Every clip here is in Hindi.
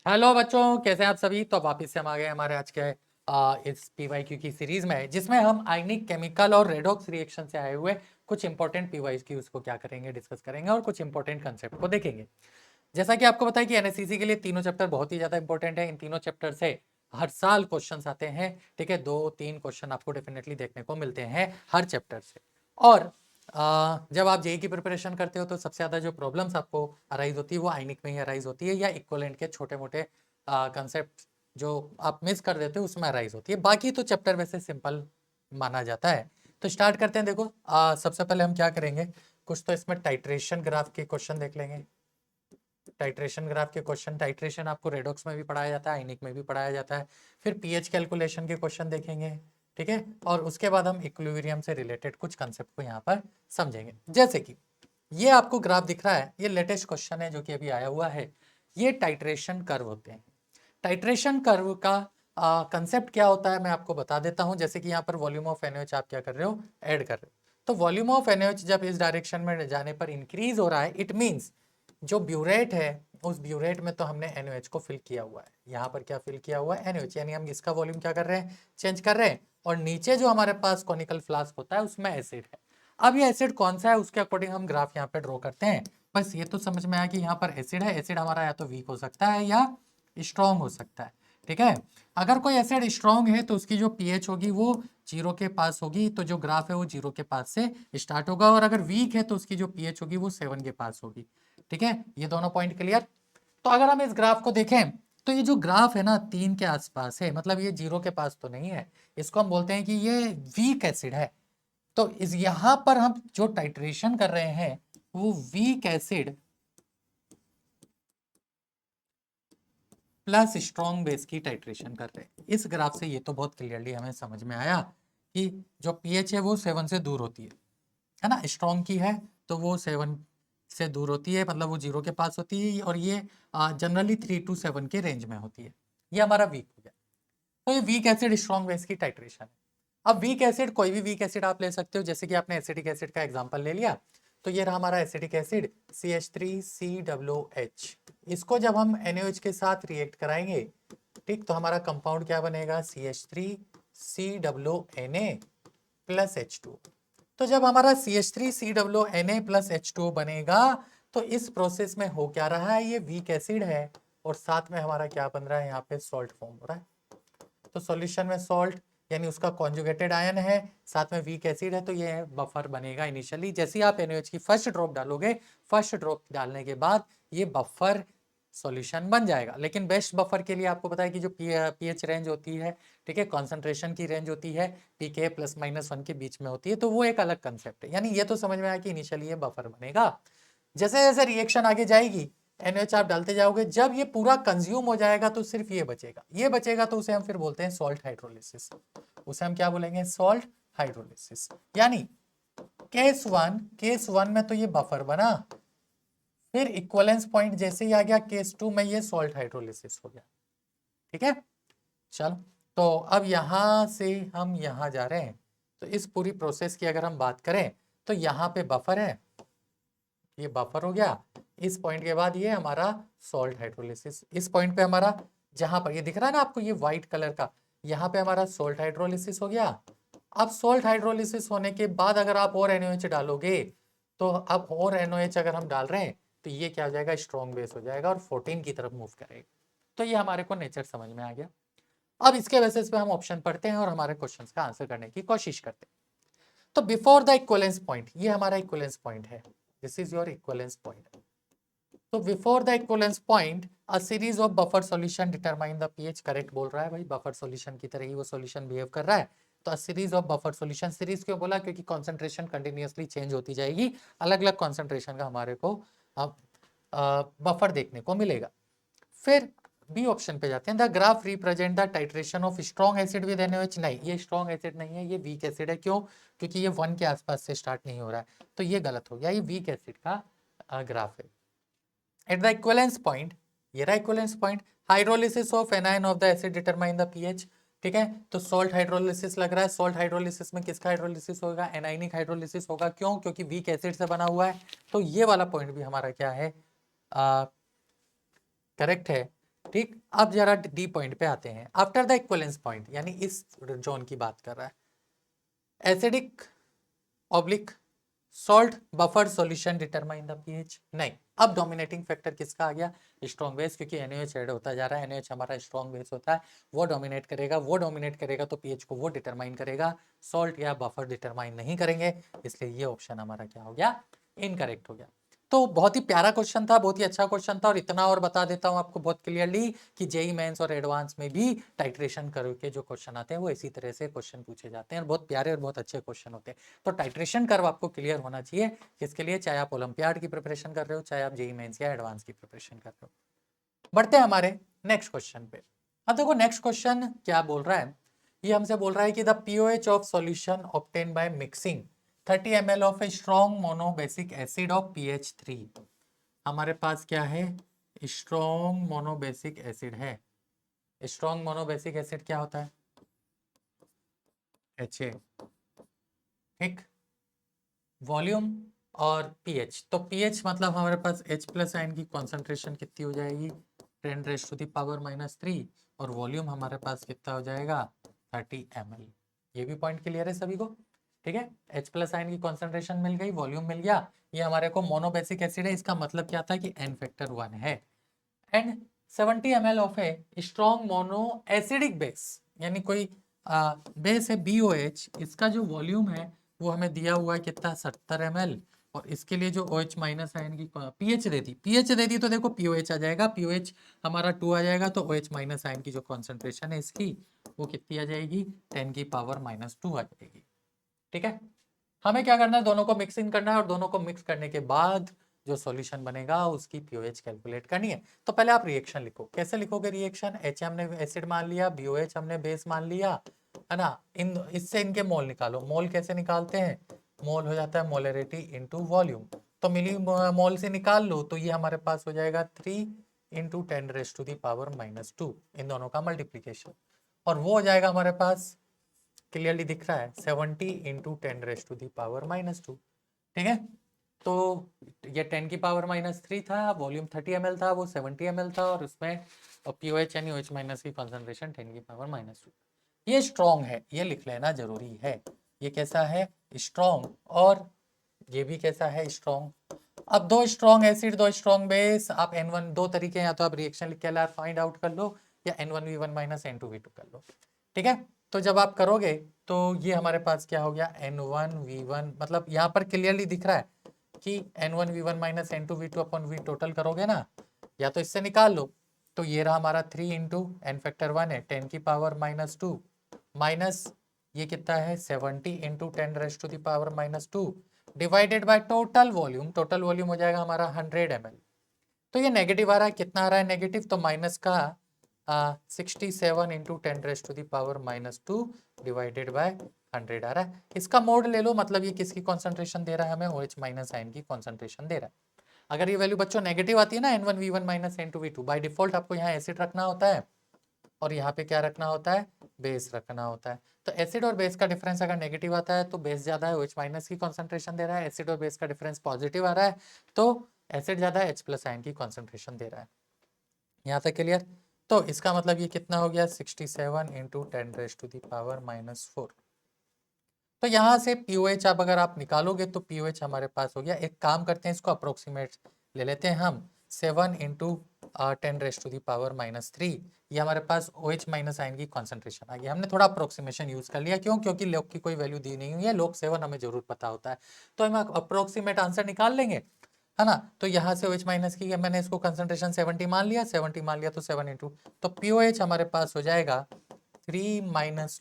हेलो बच्चों, कैसे हैं आप सभी। तो वापस से हम आ गए हमारे आज के इस पीवाईक्यू की सीरीज में, जिसमें हम आयनिक, केमिकल और रेडॉक्स रिएक्शन से आए हुए कुछ इंपॉर्टेंट पीवाईक्यूज को क्या करेंगे, डिस्कस करेंगे और कुछ इंपॉर्टेंट कंसेप्ट को देखेंगे। जैसा कि आपको पता है कि एनएससीसी के लिए तीनों चैप्टर बहुत ही ज्यादा इंपॉर्टेंट है। इन तीनों चैप्टर से हर साल क्वेश्चंस आते हैं। ठीक है, 2-3 क्वेश्चन आपको डेफिनेटली देखने को मिलते हैं हर चैप्टर से। और जब आप जेई की प्रिपरेशन करते हो तो सबसे ज्यादा जो प्रॉब्लम्स आपको अराइज होती है वो आयनिक में ही अराइज होती है, या इक्विवेलेंट के छोटे मोटे कंसेप्ट जो आप मिस कर देते हो उसमें अराइज होती है। बाकी तो चैप्टर वैसे सिंपल माना जाता है। तो स्टार्ट करते हैं। देखो, सबसे पहले हम क्या करेंगे, कुछ तो इसमें टाइट्रेशन ग्राफ के क्वेश्चन देख लेंगे। टाइट्रेशन ग्राफ के क्वेश्चन, टाइट्रेशन आपको रेडॉक्स में भी पढ़ाया जाता है, आयनिक में भी पढ़ाया जाता है। फिर पीएच कैलकुलेशन के क्वेश्चन देखेंगे। ठीक है, और उसके बाद हम इक्विलिब्रियम से रिलेटेड कुछ कंसेप्ट को यहाँ पर समझेंगे। जैसे कि ये आपको ग्राफ दिख रहा है, ये लेटेस्ट क्वेश्चन है जो कि अभी आया हुआ है। ये टाइट्रेशन कर्व होते हैं। टाइट्रेशन कर्व का कंसेप्ट क्या होता है मैं आपको बता देता हूं। जैसे कि यहाँ पर वॉल्यूम ऑफ एनओएच आप क्या कर रहे हो, ऐड कर रहे हो। तो वॉल्यूम ऑफ एनओएच जब इस डायरेक्शन में जाने पर इंक्रीज हो रहा है, इट मींस जो ब्यूरेट है उस ब्यूरेट में तो हमने एनओएच को फिल किया हुआ है। यहाँ पर क्या फिल किया हुआ है, एनओएच, यानी हम इसका वॉल्यूम क्या कर रहे हैं, चेंज कर रहे हैं। और नीचे जो हमारे पास कॉनिकल फ्लास्क होता है उसमें एसिड है। अब ये एसिड कौन सा है उसके अकॉर्डिंग हम ग्राफ यहाँ पे ड्रॉ करते हैं। बस ये तो समझ में आया कि यहाँ पर एसिड है। एसिड हमारा या तो वीक हो सकता है या स्ट्रॉन्ग हो सकता है। ठीक है, अगर कोई एसिड स्ट्रॉन्ग है तो उसकी जो पीएच होगी वो 0 के पास होगी, तो जो ग्राफ है वो 0 के पास से स्टार्ट होगा। और अगर वीक है तो उसकी जो पीएच होगी वो 7 के पास होगी। ठीक है, ये दोनों पॉइंट क्लियर। तो अगर हम इस ग्राफ को देखें तो ये जो ग्राफ है ना 3 के आसपास है, मतलब ये 0 के पास तो नहीं है। इसको हम बोलते हैं कि ये वीक एसिड है। तो इस यहां पर हम जो टाइट्रेशन कर रहे हैं वो weak acid plus strong base की टाइट्रेशन कर रहे हैं। इस ग्राफ से ये तो बहुत क्लियरली हमें समझ में आया कि जो पीएच है वो 7 से दूर होती है ना। स्ट्रॉन्ग की है तो वो 7 से दूर होती है, मतलब वो 0 के पास होती है। और ये जनरली 3 to 7 के रेंज में होती है। ये हमारा वीक हो गया। तो ये वीक एसिड स्ट्रॉन्ग बेस की टाइट्रेशन है। अब वीक एसिड, कोई भी वीक एसिड आप ले सकते हो। जैसे कि आपने एसिडिक एसिड का एग्जांपल ले लिया, तो ये रहा हमारा एसिडिक एसिड CH3COOH। इसको जब हम NaOH के साथ रिएक्ट कराएंगे, ठीक, तो हमारा कंपाउंड क्या बनेगा, CH3COONA प्लस H2। तो जब हमारा CH3COONA प्लस H2 बनेगा तो इस प्रोसेस में हो क्या रहा है, ये वीक एसिड है और साथ में हमारा क्या बन रहा है, यहाँ पे सॉल्ट फॉर्म हो रहा है। तो सॉल्यूशन में सॉल्ट यानी उसका कॉन्जुगेटेड आयन है, साथ में वीक एसिड है, तो ये बफर बनेगा इनिशियली। जैसे ही आप NaOH की फर्स्ट ड्रॉप डालोगे, फर्स्ट ड्रॉप डालने के बाद ये बफर सॉल्यूशन बन जाएगा। लेकिन बेस्ट बफर के लिए आपको पता है कि जो पीएच रेंज होती है, ठीक है, कॉन्सेंट्रेशन की रेंज होती है पीके +-1 के बीच में होती है, तो वो एक अलग कंसेप्ट है। यानी ये तो समझ में आया कि इनिशियली ये बफर बनेगा। जैसे जैसे रिएक्शन आगे जाएगी, NaOH आप डालते जाओगे, जब ये पूरा कंज्यूम हो जाएगा तो सिर्फ ये बचेगा। ये बचेगा तो उसे हम फिर बोलते हैं सॉल्ट हाइड्रोलिसिस। उसे हम क्या बोलेंगे, सॉल्ट हाइड्रोलिसिस। यानी केस वन में तो ये बफर बना, फिर इक्वलेंस पॉइंट जैसे ही आ गया केस 2 में ये सॉल्ट हाइड्रोलिसिस हो गया। ठीक है, चलो। तो अब यहां से हम यहां जा रहे हैं, तो इस पूरी प्रोसेस की अगर हम बात करें तो यहाँ पे बफर है, ये बफर हो गया। इस पॉइंट के बाद ये हमारा सॉल्ट हाइड्रोलिसिस। इस पॉइंट पे हमारा, जहां पर ये दिख रहा है ना आपको ये व्हाइट कलर का, यहाँ पे हमारा सॉल्ट हाइड्रोलिसिस हो गया। अब सॉल्ट हाइड्रोलिसिस होने के बाद अगर आप और NaOH डालोगे, तो अब और NaOH अगर हम डाल रहे हैं तो ये क्या हो जाएगा, स्ट्रॉन्ग बेस हो जाएगा और 14 की तरफ मूव करेगा। तो ये हमारे को नेचर समझ में आ गया। अब इसके बेसिस पे हम ऑप्शन पढ़ते हैं और हमारे क्वेश्चन का आंसर करने की कोशिश करते हैं। तो बिफोर द इक्वलेंस पॉइंट, ये हमारा इक्वलेंस पॉइंट है, this is your equivalence point. तो before the equivalence point a series of buffer solution determine the pH. Correct बोल रहा है भाई, बफर सॉल्यूशन की तरह ही वो सॉल्यूशन बिहेव कर रहा है। तो अ series of buffer solution, series क्यों बोला, क्योंकि कॉन्सेंट्रेशन कंटिन्यूअसली चेंज होती जाएगी, अलग अलग कॉन्सेंट्रेशन का हमारे को अब बफर देखने को मिलेगा। फिर बी ऑप्शन पे जाते हैं, the graph represent the titration of strong acid with NaOH। नहीं, ये स्ट्रॉन्ग एसिड नहीं है, ये वीक एसिड है। क्यों, क्योंकि ये 1 के आसपास से स्टार्ट नहीं हो रहा है, तो ये गलत हो गया, ये वीक एसिड का ग्राफ है। एट द इक्वलेंस पॉइंट, ये रहा equivalence point, hydrolysis of anion of the acid determine the pH. ठीक है, तो सॉल्ट हाइड्रोलिसिस लग रहा है। सॉल्ट हाइड्रोलिसिस में किसका हाइड्रोलिसिस होगा, एनाइनिक हाइड्रोलिसिस होगा। क्यों, क्योंकि वीक एसिड से बना हुआ है। तो ये वाला पॉइंट भी हमारा क्या है, करेक्ट है। ठीक, अब जरा डी पॉइंट पे आते हैं। आफ्टर द इक्विवेलेंस पॉइंट, यानी इस जोन की बात कर रहा है। Acidic oblique salt buffer solution determine the pH, नहीं। अब डोमिनेटिंग फैक्टर किसका आ गया? स्ट्रॉन्ग बेस, क्योंकि NaOH ऐड होता जा रहा है, NaOH हमारा स्ट्रॉन्ग बेस होता है, वो डोमिनेट करेगा, वो डोमिनेट करेगा तो पीएच को वो डिटरमाइन करेगा, सॉल्ट या बफर डिटरमाइन नहीं करेंगे, इसलिए ये ऑप्शन हमारा क्या हो गया? इनकरेक्ट हो गया। तो बहुत ही प्यारा क्वेश्चन था, बहुत ही अच्छा क्वेश्चन था, और इतना और बता देता हूं आपको बहुत क्लियरली कि जेई मेंस और एडवांस में भी टाइट्रेशन करके जो क्वेश्चन आते हैं वो इसी तरह से क्वेश्चन पूछे जाते हैं, और बहुत प्यारे और बहुत अच्छे क्वेश्चन होते हैं। तो टाइट्रेशन कर्व आपको क्लियर होना चाहिए, किसके लिए? चाहे आप ओलंपियाड की प्रिपरेशन कर रहे हो, चाहे आप जेई मेंस या एडवांस की प्रिपरेशन कर रहे हो। बढ़ते हैं हमारे नेक्स्ट क्वेश्चन पे। अब देखो नेक्स्ट क्वेश्चन क्या बोल रहा है, ये हमसे बोल रहा है कि the pOH of solution obtain by mixing 30 ml of a strong monobasic acid of pH 3। हमारे पास क्या है? स्ट्रॉन्ग मोनोबेसिक एसिड है। स्ट्रॉन्ग मोनोबेसिक एसिड क्या होता है? HA, ठीक। वॉल्यूम और पीएच, तो पीएच मतलब हमारे पास H प्लस आयन की कॉन्सेंट्रेशन कितनी हो जाएगी? 10⁻³ और वॉल्यूम हमारे पास कितना हो जाएगा? 30 ml। ये भी पॉइंट क्लियर है सभी को? ठीक है, H प्लस आयन की कॉन्सेंट्रेशन मिल गई, वॉल्यूम मिल गया, ये हमारे को मोनोबेसिक एसिड है, इसका मतलब क्या था कि n फैक्टर 1 है। And 70 ml of a strong mono acidic base, यानी कोई बेस है BOH, इसका जो वॉल्यूम है वो हमें दिया हुआ है कितना? 70 ml, और इसके लिए जो OH माइनस आयन की पीएच दे दी तो देखो POH आ जाएगा, POH हमारा 2 आ जाएगा, तो OH माइनस आयन की जो कॉन्सेंट्रेशन है इसकी वो कितनी आ जाएगी? 10⁻⁻2 आ जाएगी। ठीक है, हमें क्या करना है? दोनों को मिक्सिंग करना है, और दोनों को मिक्स करने के बाद जो सॉल्यूशन बनेगा उसकी पीओएच कैलकुलेट करनी है। तो पहले आप रिएक्शन लिखो। कैसे लिखोगे रिएक्शन? H हमने एसिड मान लिया, BOH हमने बेस मान लिया, है ना। इससे इनके मोल निकालो। मोल कैसे निकालते हैं? मोल हो जाता है मोलरिटी इंटू वॉल्यूम, तो मिली मोल से निकाल लो, तो ये हमारे पास हो जाएगा 3 × 10⁻⁻², इन दोनों का मल्टीप्लीकेशन, और वो हो जाएगा हमारे पास, क्लियरली दिख रहा है, 70 × 10⁻⁻²। ठीक है, तो ये 10⁻³ था, वॉल्यूम 30 ml था, वो 70 ml था, और उसमें पीओएच यानी OH माइनस की कॉन्सेंट्रेशन 10⁻²। ये स्ट्रॉन्ग है, ये लिख लेना जरूरी है। ये कैसा है? स्ट्रॉन्ग, और ये भी कैसा है? स्ट्रॉन्ग। अब दो स्ट्रॉन्ग एसिड, दो स्ट्रॉन्ग बेस, आप N1, दो तरीके हैं, या तो आप रिएक्शन लिख के फाइंड आउट कर लो, या N1V1 - N2V2 कर लो। ठीक है, तो जब आप करोगे तो ये हमारे पास क्या हो गया? N1V1, मतलब यहाँ पर क्लियरली दिख रहा है कि N1V1 - N2V2 अपन V टोटल करोगे ना, या तो इससे निकाल लो, तो ये रहा हमारा 3 × n फैक्टर 1 है 10⁻⁻2 माइनस ये कितना है? 70 × 10⁻⁻2 divided by total volume. Total volume हो जाएगा हमारा 100 ml। तो ये नेगेटिव आ रहा है, कितना आ रहा है नेगेटिव? तो माइनस का 67 × 10⁻⁻2 डिवाइडेड बाय 100 आ रहा है। इसका मोड ले लो, मतलब ये किसकी कॉन्सेंट्रेशन दे रहा है हमें? OH माइनस आयन की कॉन्सेंट्रेशन दे रहा है। अगर ये वैल्यू बच्चों नेगेटिव आती है ना, N1V1 - N2V2, बाय डिफॉल्ट आपको यहाँ एसिड रखना होता है, और यहाँ पे क्या रखना होता है? बेस रखना होता है। तो एसिड और बेस का डिफरेंस अगर नेगेटिव आता है तो बेस ज्यादा है, OH माइनस की कॉन्सेंट्रेशन दे रहा है। एसिड और बेस का डिफरेंस पॉजिटिव आ रहा है तो एसिड ज्यादा है, H प्लस आयन की कॉन्सेंट्रेशन दे रहा है। यहाँ तक क्लियर? तो इसका मतलब ये कितना हो गया? 67 × 10⁻⁻4। तो यहाँ से पीओएच अब अगर आप निकालोगे तो पीओएच हमारे पास हो गया। एक काम करते हैं, इसको अप्रोक्सीमेट ले लेते हैं हम, 7 × 10⁻⁻3, ये हमारे पास OH माइनस आयन की कॉन्सेंट्रेशन आ गई। हमने थोड़ा अप्रोक्सीमेशन यूज कर लिया, क्यों? क्योंकि लॉग की कोई वैल्यू दी नहीं हुई है, log 7 हमें जरूर पता होता है, तो हम अप्रोक्सीमेट आंसर निकाल लेंगे, है ना। तो यहाँ से OH माइनस की मैंने इसको कंसंट्रेशन 70 मान लिया, 70 मान लिया तो 7 × तो पीओएच हमारे पास हो जाएगा 3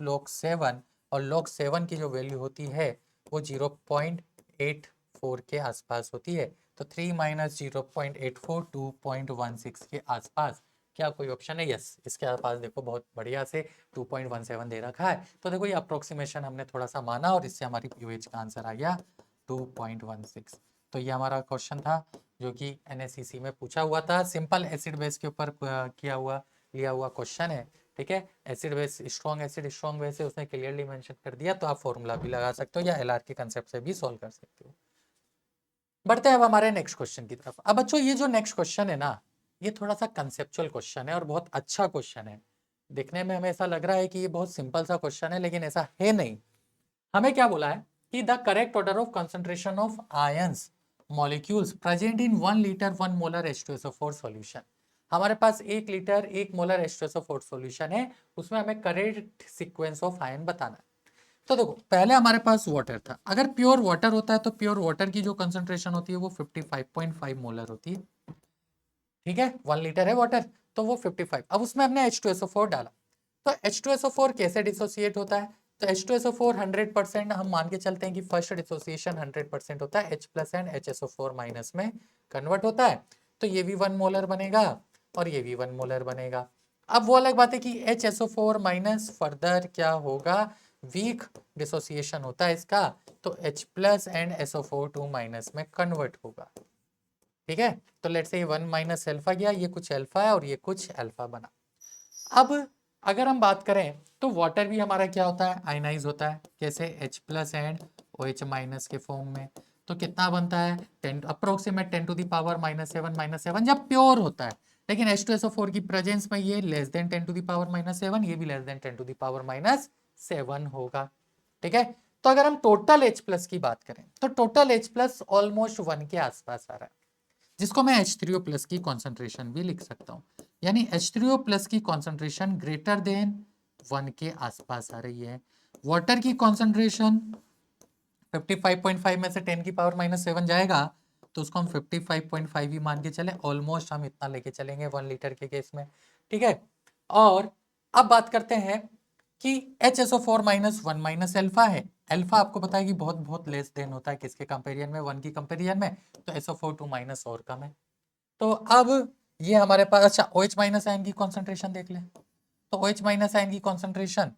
- log 7, और log 7 की जो वैल्यू होती है वो 0.84 के आसपास होती है। तो 3 - 0.84 2.16 के आसपास। क्या कोई ऑप्शन है? यस, इसके आसपास देखो बहुत बढ़िया से 2.17 दे रखा है। तो देखो ये अप्रोक्सीमेशन हमने थोड़ा सा माना, और इससे हमारी पीओएच का आंसर आ गया 2.16। तो ये हमारा क्वेश्चन था जो कि NSCC में पूछा हुआ था, सिंपल एसिड बेस के ऊपर लिया हुआ क्वेश्चन है। ठीक है, acid base, strong acid strong base है, उसने क्लियरली मेंशन कर दिया, तो आप फॉर्मूला भी लगा सकते हो या LR के कंसेप्ट से भी सॉल्व कर सकते हो। बढ़ते हैं अब हमारे नेक्स्ट क्वेश्चन की तरफ। अब बच्चों ये जो नेक्स्ट क्वेश्चन है ना, ये थोड़ा सा कंसेप्चुअल क्वेश्चन है और बहुत अच्छा क्वेश्चन है। दिखने में हमें ऐसा लग रहा है कि ये बहुत सिंपल सा क्वेश्चन है, लेकिन ऐसा है नहीं। हमें क्या बोला है कि the correct order of concentration of ions molecules present in 1 litre 1 molar H2SO4 solution. हमारे पास 1 लीटर 1 मोलर H2SO4 सॉल्यूशन है, उसमें हमें करेक्ट सीक्वेंस ऑफ आयन बताना है। तो देखो, पहले हमारे पास वाटर था। अगर प्योर वाटर होता है तो प्योर वाटर की जो कंसंट्रेशन होती है वो 55.5 मोलर होती है। ठीक है, 1 लीटर है वाटर, तो वो 55। अब उसमें हमने H2SO4 डाला, तो H2SO4 कैसे डिसोसिएट होता है? तो H2SO4 100% हम मान के चलते हैं कि फर्स्ट डिसोसिएशन 100% होता है, H plus and HSO4 minus में कन्वर्ट होता है। तो ये भी 1 मोलर बनेगा और ये भी 1 मोलर बनेगा। अब वो अलग बात है कि HSO4 माइनस फर्दर क्या होगा, वीक डिसोसिएशन होता है इसका, तो H plus and SO4 2 minus में कन्वर्ट होगा। ठीक है, तो लेट से 1 माइनस एल्फा गया, ये कुछ एल्फा है और ये कुछ एल्फा बना। अब अगर हम बात करें तो वाटर भी हमारा क्या होता है, आयनाइज होता है। कैसे? H plus and OH minus के फॉर्म में। तो कितना बनता है 10 अप्रोक्सीमेट 10 टू द पावर -7 जब प्योर होता है। लेकिन H2SO4 की प्रेजेंस में ये less than 10 to the power -7, ये भी less than 10 to the power -7 होगा। ठीक है, तो अगर हम टोटल H प्लस की बात करें तो टोटल H प्लस ऑलमोस्ट 1 के आसपास आ रहा है, जिसको मैं H3O प्लस की कॉन्सेंट्रेशन भी लिख सकता हूँ। यानी H3O प्लस की कॉन्सेंट्रेशन ग्रेटर देन 1 के आसपास आ रही है। वाटर की कॉन्सेंट्रेशन 55.5 में से 10 की पावर -7 जाएगा, तो उसको हम 55.5 ही मान के चले, ऑलमोस्ट हम इतना लेके चलेंगे 1 लीटर के केस में। ठीक है, और अब बात करते हैं कि HSO4 माइनस 1 माइनस एल्फा है। एल्फा आपको पता है कि बहुत बहुत लेस देन होता है किसके कंपेरिजन में, 1 की कंपेरिजन में, तो SO4 2 माइनस और कम है। तो अब ये हमारे पास, अच्छा OH माइनस आयन की कॉन्सेंट्रेशन देख लें। तो OH माइनस आयन की कॉन्सेंट्रेशन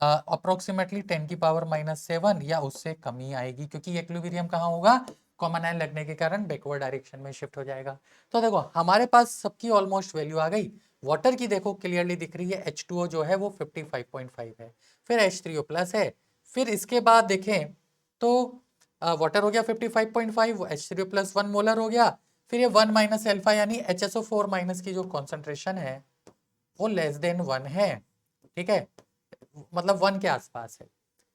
अप्रोक्सीमेटली 10 की पावर -7 या उससे कम ही आएगी, क्योंकि इक्विलिब्रियम कहाँ होगा, कॉमन आयन लगने के कारण बैकवर्ड डायरेक्शन में शिफ्ट हो जाएगा। तो देखो हमारे पास सबकी ऑलमोस्ट वैल्यू आ गई। वाटर की देखो क्लियरली दिख रही है, H2O जो है वो 55.5 है, फिर H3O प्लस है, फिर इसके बाद देखें तो वाटर हो गया 55.5, H3O प्लस 1 मोलर हो गया, फिर ये 1 माइनस एल्फा यानी HSO4 माइनस की जो कॉन्सेंट्रेशन है वो लेस देन 1 है। ठीक है, मतलब 1 के आसपास है।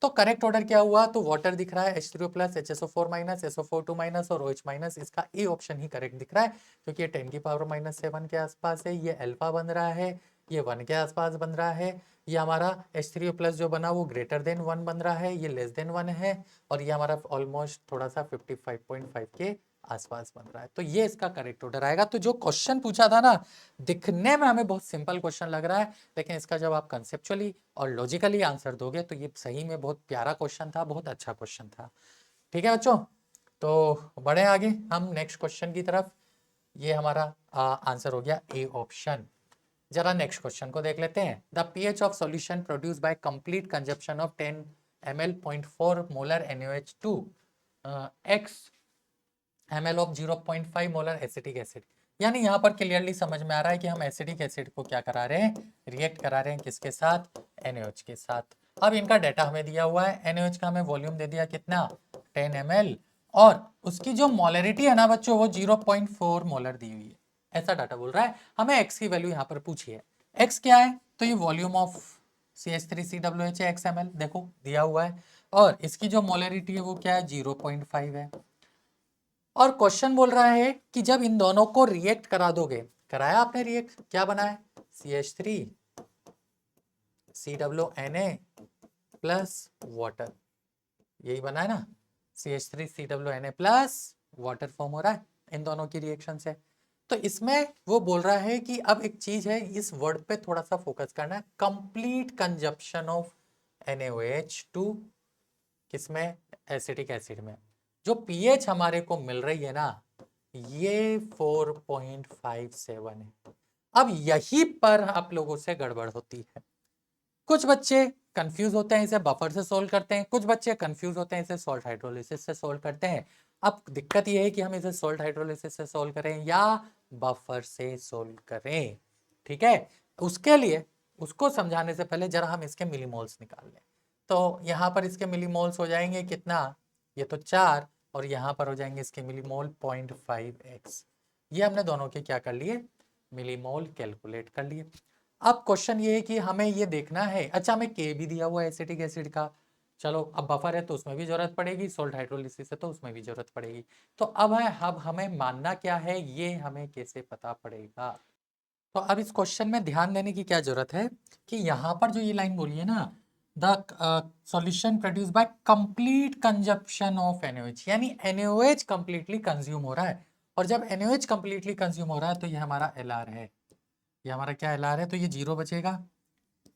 तो करेक्ट ऑर्डर क्या हुआ, तो वाटर दिख रहा है H3O plus, HSO4 minus, SO4 2 minus और OH माइनस, इसका ए ऑप्शन ही करेक्ट दिख रहा है, क्योंकि ये 10 की पावर -7 के आसपास है, ये अल्फा बन रहा है, ये 1 के आसपास बन रहा है, ये हमारा H3O प्लस जो बना वो ग्रेटर देन 1 बन रहा है, ये लेस देन 1 है, और ये हमारा ऑलमोस्ट थोड़ा सा 55.5 के आसपास बन रहा है। तो ये इसका करेक्ट ऑर्डर आएगा। तो जो क्वेश्चन पूछा था ना, दिखने में हमें बहुत सिंपल क्वेश्चन लग रहा है, लेकिन इसका जब आप कंसेप्चुअली और लॉजिकली आंसर दोगे तो ये सही में बहुत प्यारा क्वेश्चन था, बहुत अच्छा क्वेश्चन था। ठीक है बच्चों, तो बढ़े आगे हम नेक्स्ट क्वेश्चन की तरफ। ये हमारा आंसर हो गया ए ऑप्शन। जरा नेक्स्ट क्वेश्चन को देख लेते हैं। The pH of solution produce by complete consumption of 10 ml 0.4 molar NaOH2 x ml of 0.5 molar acetic acid. यानी यहाँ पर क्लियरली समझ में आ रहा है कि हम एसिडिक एसिड को क्या करा रहे हैं, रिएक्ट करा रहे हैं किसके साथ, NaOH के साथ। अब इनका डाटा हमें दिया हुआ है, NaOH का हमें वॉल्यूम दे दिया कितना 10 ml, और उसकी जो मोलरिटी है ना बच्चों वो 0.4 मोलर दी हुई है, ऐसा डाटा बोल रहा है। हमें x की वैल्यू यहाँ पर पूछी है, x क्या है, तो ये वॉल्यूम ऑफ CH3COOH है, x ml देखो दिया हुआ है, और इसकी जो मोलरिटी है वो क्या है 0.5 है। और क्वेश्चन बोल रहा है कि जब इन दोनों को रिएक्ट करा दोगे, कराया आपने रिएक्ट, क्या बना है CH3COONA प्लस वाटर, यही बना है ना, CH3COONA प्लस वाटर फॉर्म हो रहा है इन दोनों की रिएक्शन से। तो इसमें वो बोल रहा है कि अब एक चीज है, इस वर्ड पे थोड़ा सा फोकस करना है, कंप्लीट कंजप्शन ऑफ NaOH2 किसमें, एसिटिक एसिड में। जो पीएच हमारे को मिल रही है ना ये 4.57 है। अब यही पर आप लोगों से गड़बड़ होती है। कुछ बच्चे कंफ्यूज होते हैं, इसे बफर से सोल्व करते हैं, कुछ बच्चे कंफ्यूज होते हैं, इसे सॉल्ट हाइड्रोलिसिस से सोल्व करते हैं। अब दिक्कत ये है कि हम इसे सॉल्ट हाइड्रोलिसिस से सोल्व करें या बफर से सोल्व करें। ठीक है, उसके लिए उसको समझाने से पहले जरा हम इसके मिलीमोल्स निकाल लें। तो यहाँ पर इसके मिलीमोल्स हो जाएंगे कितना, ये तो 4, और यहाँ पर हो जाएंगे इसके मिलीमोल 0.5x। ये हमने दोनों के क्या कर लिए, मिलीमोल कैलकुलेट कर लिए। अब क्वेश्चन ये है कि हमें ये देखना है, अच्छा हमें के भी दिया हुआ है एसिटिक एसिड का, चलो अब बफर है तो उसमें भी जरूरत पड़ेगी, सोल्ट हाइड्रोलिसिस है तो उसमें भी जरूरत पड़ेगी। तो अब हमें मानना क्या है ये हमें कैसे पता पड़ेगा। तो अब इस क्वेश्चन में ध्यान देने की क्या जरूरत है कि यहाँ पर जो ये लाइन बोली है ना, the solution produce by complete consumption of NaOH, यानी NaOH कंप्लीटली कंज्यूम हो रहा है। और जब NaOH कंप्लीटली कंज्यूम हो रहा है तो ये हमारा LR है, ये हमारा क्या LR है, तो ये 0 बचेगा,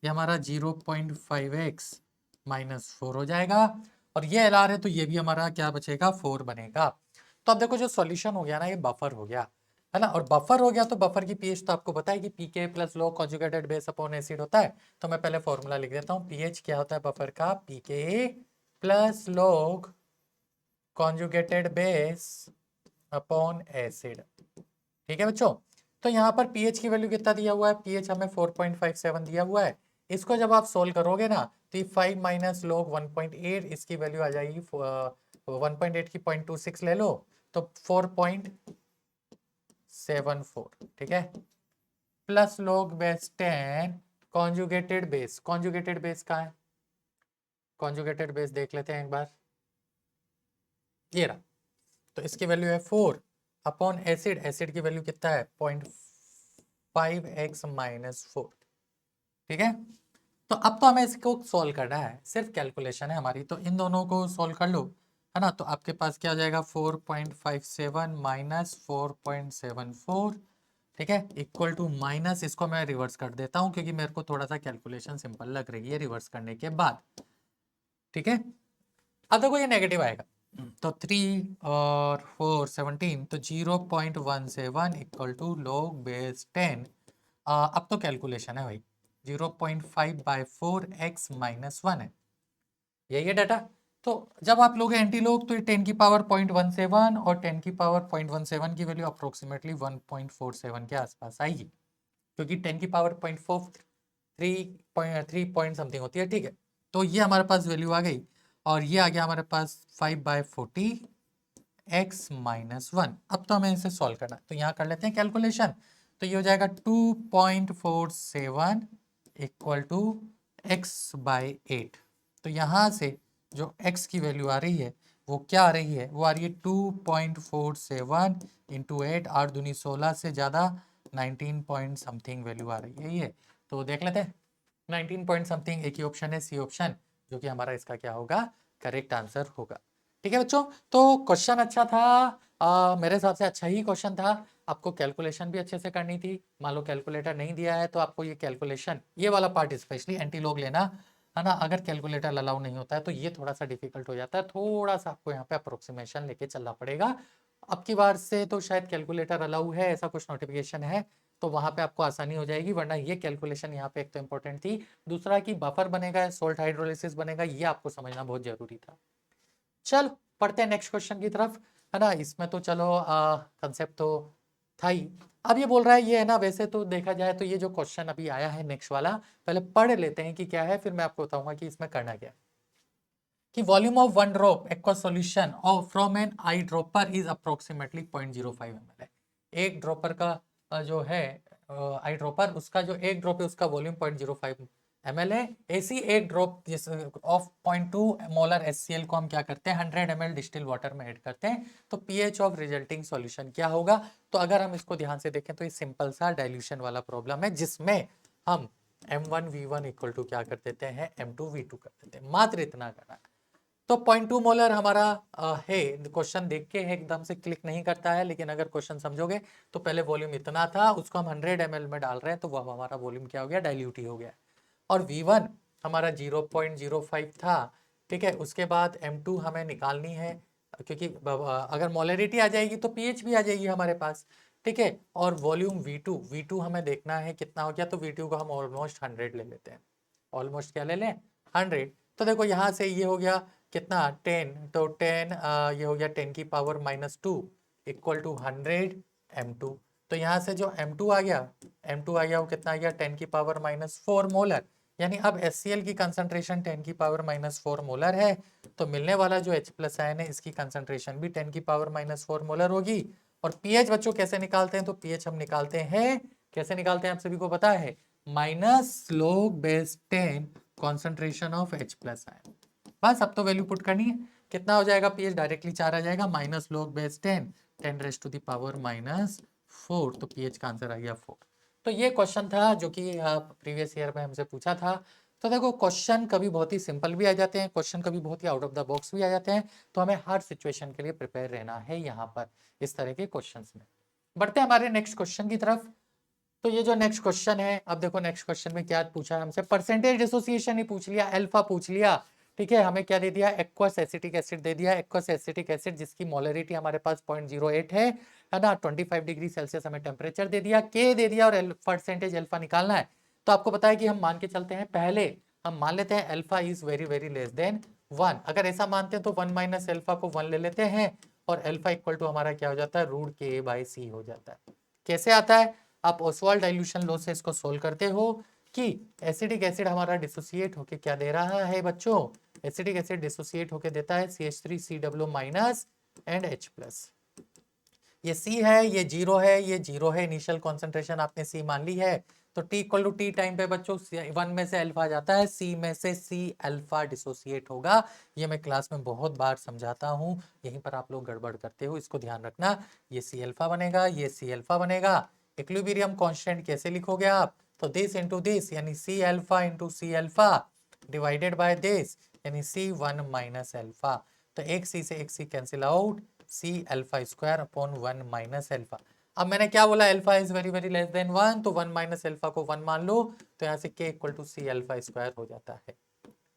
ये हमारा 0.5x -4 हो जाएगा, और ये LR है तो ये भी हमारा क्या बचेगा, 4 बनेगा। तो अब देखो जो सॉल्यूशन हो गया ना, ये बफर हो गया है ना, और बफर हो गया तो बफर की पीएच तो आपको पता है कि पीके plus low conjugated base upon acid होता है। तो मैं पहले फॉर्मूला लिख देता हूँ, पीएच क्या होता है बफर का, पीके प्लस लोग कॉन्जुगेटेड बेस अपॉन एसिड। ठीक है बच्चों, तो यहाँ पर पीएच की वैल्यू कितना दिया हुआ है, पीएच हमें 4.57 दिया हुआ है। इसको जब आप सोल्व करोगे ना तो ये 5 माइनस लोग 1.8, इसकी वैल्यू आ जाएगी 1.8 की 0.26 ले लो तो 4.74, ठीक है, प्लस लोग base 10 conjugated base, conjugated base कहाँ है, कॉन्जुगेटेड बेस देख लेते हैं एक बार, ये रहा, तो इसकी वैल्यू है 4 अपॉन एसिड, एसिड की वैल्यू कितना है 0.5x -4, ठीक है। तो अब तो हमें इसको सॉल्व करना है, सिर्फ कैलकुलेशन है हमारी, तो इन दोनों को सॉल्व कर लो, है ना, तो आपके पास क्या आ जाएगा 4.57 -4.74, ठीक है, इक्वल टू माइनस, इसको मैं रिवर्स कर देता हूँ क्योंकि मेरे को थोड़ा सा कैलकुलेशन सिंपल लग रही है रिवर्स करने के बाद, ठीक है। अब देखो ये नेगेटिव आएगा, तो 3 और 4 17, तो 0.17 इक्वल टू log बेस 10। अब तो कैलकुलेशन है भाई, 0.5/4x -1 है, यही है डाटा। तो जब आप लोग एंटी लोग तो 10 की पावर 0.17 और 10 की पावर 0.17 की वैल्यू अप्रोक्सीमेटली 1.47 के आसपास आएगी, क्योंकि 10 की पावर 3 पॉइंट समथिंग होती है, ठीक है। तो ये हमारे पास वैल्यू आ गई, और ये आ गया हमारे पास 5/40 x -1। अब तो हमें इसे सॉल्व करना है, तो यहाँ कर लेते हैं कैलकुलेशन, तो ये हो जाएगा 2.47 इक्वल टू x/8। तो यहाँ से जो x की वैल्यू आ रही है वो क्या आ रही है, वो आ रही है 2.47 इंटू 8, 8 दूनी 16 से ज़्यादा 19 पॉइंट समथिंग वैल्यू आ रही है ये। तो देख लेते हैं 19 पॉइंट समथिंग, एक ही ऑप्शन है सी ऑप्शन, जो कि हमारा इसका क्या होगा, करेक्ट आंसर होगा। ठीक है बच्चों, तो क्वेश्चन अच्छा था, मेरे हिसाब से अच्छा ही क्वेश्चन था। आपको कैलकुलेशन भी अच्छे से करनी थी, मान लो कैलकुलेटर नहीं दिया है तो आपको ये कैलकुलेशन, ये वाला पार्ट स्पेशली एंटी लॉग लेना, है ना, अगर कैलकुलेटर अलाउ नहीं होता है तो ये थोड़ा सा डिफिकल्ट हो जाता है, थोड़ा सा आपको यहाँ पे अप्रोक्सीमेशन लेके चलना पड़ेगा। अब की बार से तो शायद कैलकुलेटर अलाउ है, ऐसा कुछ नोटिफिकेशन है, तो वहां पे आपको आसानी हो जाएगी, वरना ये कैलकुलेशन यहाँ पे एक तो इंपॉर्टेंट थी, दूसरा कि बफर बनेगा, सोल्ट हाइड्रोलिसिस बनेगा, ये आपको समझना बहुत जरूरी था। चलो पढ़ते हैं नेक्स्ट क्वेश्चन की तरफ, है ना, इसमें तो चलो कंसेप्ट तो था ही। अब ये बोल रहा है, ये है ना, वैसे तो देखा जाए तो ये जो क्वेश्चन अभी आया है नेक्स्ट वाला, पहले पढ़ लेते हैं कि क्या है, फिर मैं आपको बताऊंगा कि इसमें करना क्या है। कि volume of one drop aqua solution और from an eye dropper is approximately 0.05 ml है। एक ड्रॉपर का जो है आई ड्रॉपर, उसका जो एक ड्रॉप है उसका वॉल्यूम 0.05 ml है। ऐसी एक ड्रॉप जिस ऑफ 0.2 मोलर HCl को हम क्या करते हैं 100 ml डिस्टिल वाटर में ऐड करते हैं, तो पीएच ऑफ रिजल्टिंग सॉल्यूशन क्या होगा। तो अगर हम इसको ध्यान से देखें तो ये सिंपल सा डाइल्यूशन वाला प्रॉब्लम है, जिसमें हम M1V1 इक्वल टू क्या कर देते हैं M2V2 कर देते हैं, मात्र इतना करना है। तो 0.2 मोलर हमारा है, क्वेश्चन देख के एकदम से क्लिक नहीं करता है, लेकिन अगर क्वेश्चन समझोगे तो पहले वॉल्यूम इतना था, उसको हम 100 ml में डाल रहे हैं, तो वो हमारा वॉल्यूम क्या हो गया, डाइल्यूट ही हो गया। और V1 हमारा 0.05 था, ठीक है। उसके बाद M2 हमें निकालनी है, क्योंकि अगर मोलरिटी आ जाएगी तो पीएच भी आ जाएगी हमारे पास, ठीक है। और वॉल्यूम V2 हमें देखना है कितना हो गया, तो V2 को हम ऑलमोस्ट 100 ले लेते हैं, ऑलमोस्ट क्या ले लें 100। तो देखो यहाँ से ये हो गया कितना 10, तो 10 ये हो गया 10 की पावर -2 इक्वल टू 100 M2। तो यहाँ से जो M2 आ गया, M2 आ गया वो कितना आ गया 10 की पावर -4 मोलर, यानी अब HCl की कंसंट्रेशन 10 की पावर -4 मोलर है, तो मिलने वाला जो H+ आयन है इसकी कंसंट्रेशन भी 10 की पावर -4 मोलर होगी। और पीएच बच्चों कैसे निकालते हैं, तो पीएच हम निकालते हैं कैसे निकालते हैं आप सभी को पता है, minus log base 10 concentration of H plus ion. बस अब तो वैल्यू पुट करनी है, कितना हो जाएगा पीएच, डायरेक्टली 4 आ जाएगा, minus log base 10 10 raise to the power -4, तो पीएच का आंसर आ गया 4। तो ये क्वेश्चन था जो कि प्रीवियस ईयर में हमसे पूछा था। तो देखो क्वेश्चन कभी बहुत ही सिंपल भी आ जाते हैं, क्वेश्चन कभी बहुत ही आउट ऑफ द बॉक्स भी आ जाते हैं, तो हमें हर सिचुएशन के लिए प्रिपेयर रहना है यहाँ पर इस तरह के क्वेश्चंस में। बढ़ते हैं हमारे नेक्स्ट क्वेश्चन की तरफ। तो ये जो नेक्स्ट क्वेश्चन है, अब देखो नेक्स्ट क्वेश्चन में क्या पूछा है हमसे, परसेंटेज डिसोसिएशन ही पूछ लिया, अल्फा पूछ लिया, ठीक है। हमें क्या दे दिया, एक्वस एसिटिक एसिड दे दिया, एक्वस एसिटिक एसिड जिसकी मोलरिटी हमारे पास 0.08 है ना, 25 डिग्री सेल्सियस हमें टेम्परेचर दे दिया, के दे दिया, और परसेंटेज अल्फा निकालना है। तो आपको पता है कि हम मान के चलते हैं, पहले हम मान लेते हैं alpha is very very less than 1। अगर ऐसा मानते हैं तो 1 माइनस अल्फा को 1 ले लेते हैं, और अल्फा इक्वल टू हमारा क्या हो जाता है, रूट के बाई सी हो जाता है। कैसे आता है, आप ओसवाल्ड डाइल्यूशन लॉ से इसको सोल्व करते हो कि एसिडिक एसिड हमारा डिसोसिएट होके क्या दे रहा है बच्चों, एसिडिक एसिड डिसोसिएट होके देता है CH3CW minus and H plus. ये C है, ये जीरो है, ये जीरो है, इनिशियल कॉन्सेंट्रेशन आपने C मान ली है। तो T equal to T time पे बच्चों 1 में से अल्फा आ जाता है, C में से C अल्फा डिसोसिएट होगा। ये मैं क्लास में बहुत बार समझाता हूँ, यहीं पर आप लोग गड़बड़ करते हो, इसको ध्यान रखना। ये C अल्फा बनेगा, ये C अल्फा बनेगा। इक्विलिब्रियम कांस्टेंट कैसे लिखोगे आप, तो दिस इंटू दिस, यानी C alpha into C alpha divided by this, यानी C1 माइनस अल्फा। तो एक C से एक C cancel out, C alpha square upon 1 minus alpha. अब मैंने क्या बोला, alpha is very very less than 1, तो 1 माइनस अल्फा को 1 मान लो, तो यहाँ से K equal to C alpha square हो जाता है,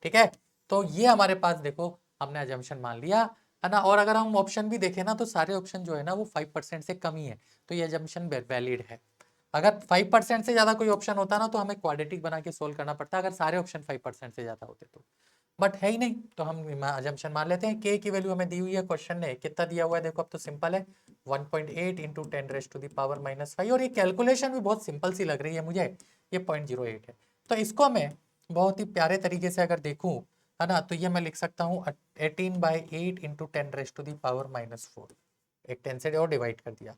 ठीक है। तो ये हमारे पास देखो हमने अजम्पशन मान लिया है ना। और अगर हम ऑप्शन भी देखें ना, तो सारे ऑप्शन जो है ना वो 5% से कम ही है, तो ये अजम्पशन वैलिड है। अगर 5% से ज्यादा कोई ऑप्शन होता ना, तो हमें क्वाड्रेटिक बना के सोल्व करना पड़ता, अगर सारे ऑप्शन 5% से ज्यादा होते तो, बट है ही नहीं, तो हम अजम्पशन मान लेते हैं। के की वैल्यू हमें दी हुई है, क्वेश्चन ने कितना दिया हुआ है देखो, अब तो सिंपल है, 1.8 into 10 raise to the power -5, और ये कैलकुलेशन भी बहुत सिंपल सी लग रही है मुझे, ये 0.08 है। तो इसको मैं बहुत ही प्यारे तरीके से अगर देखूं, है ना, तो ये मैं लिख सकता हूँ 18/8 into 10 raise to the power -4, एक 10 से और डिवाइड कर दिया,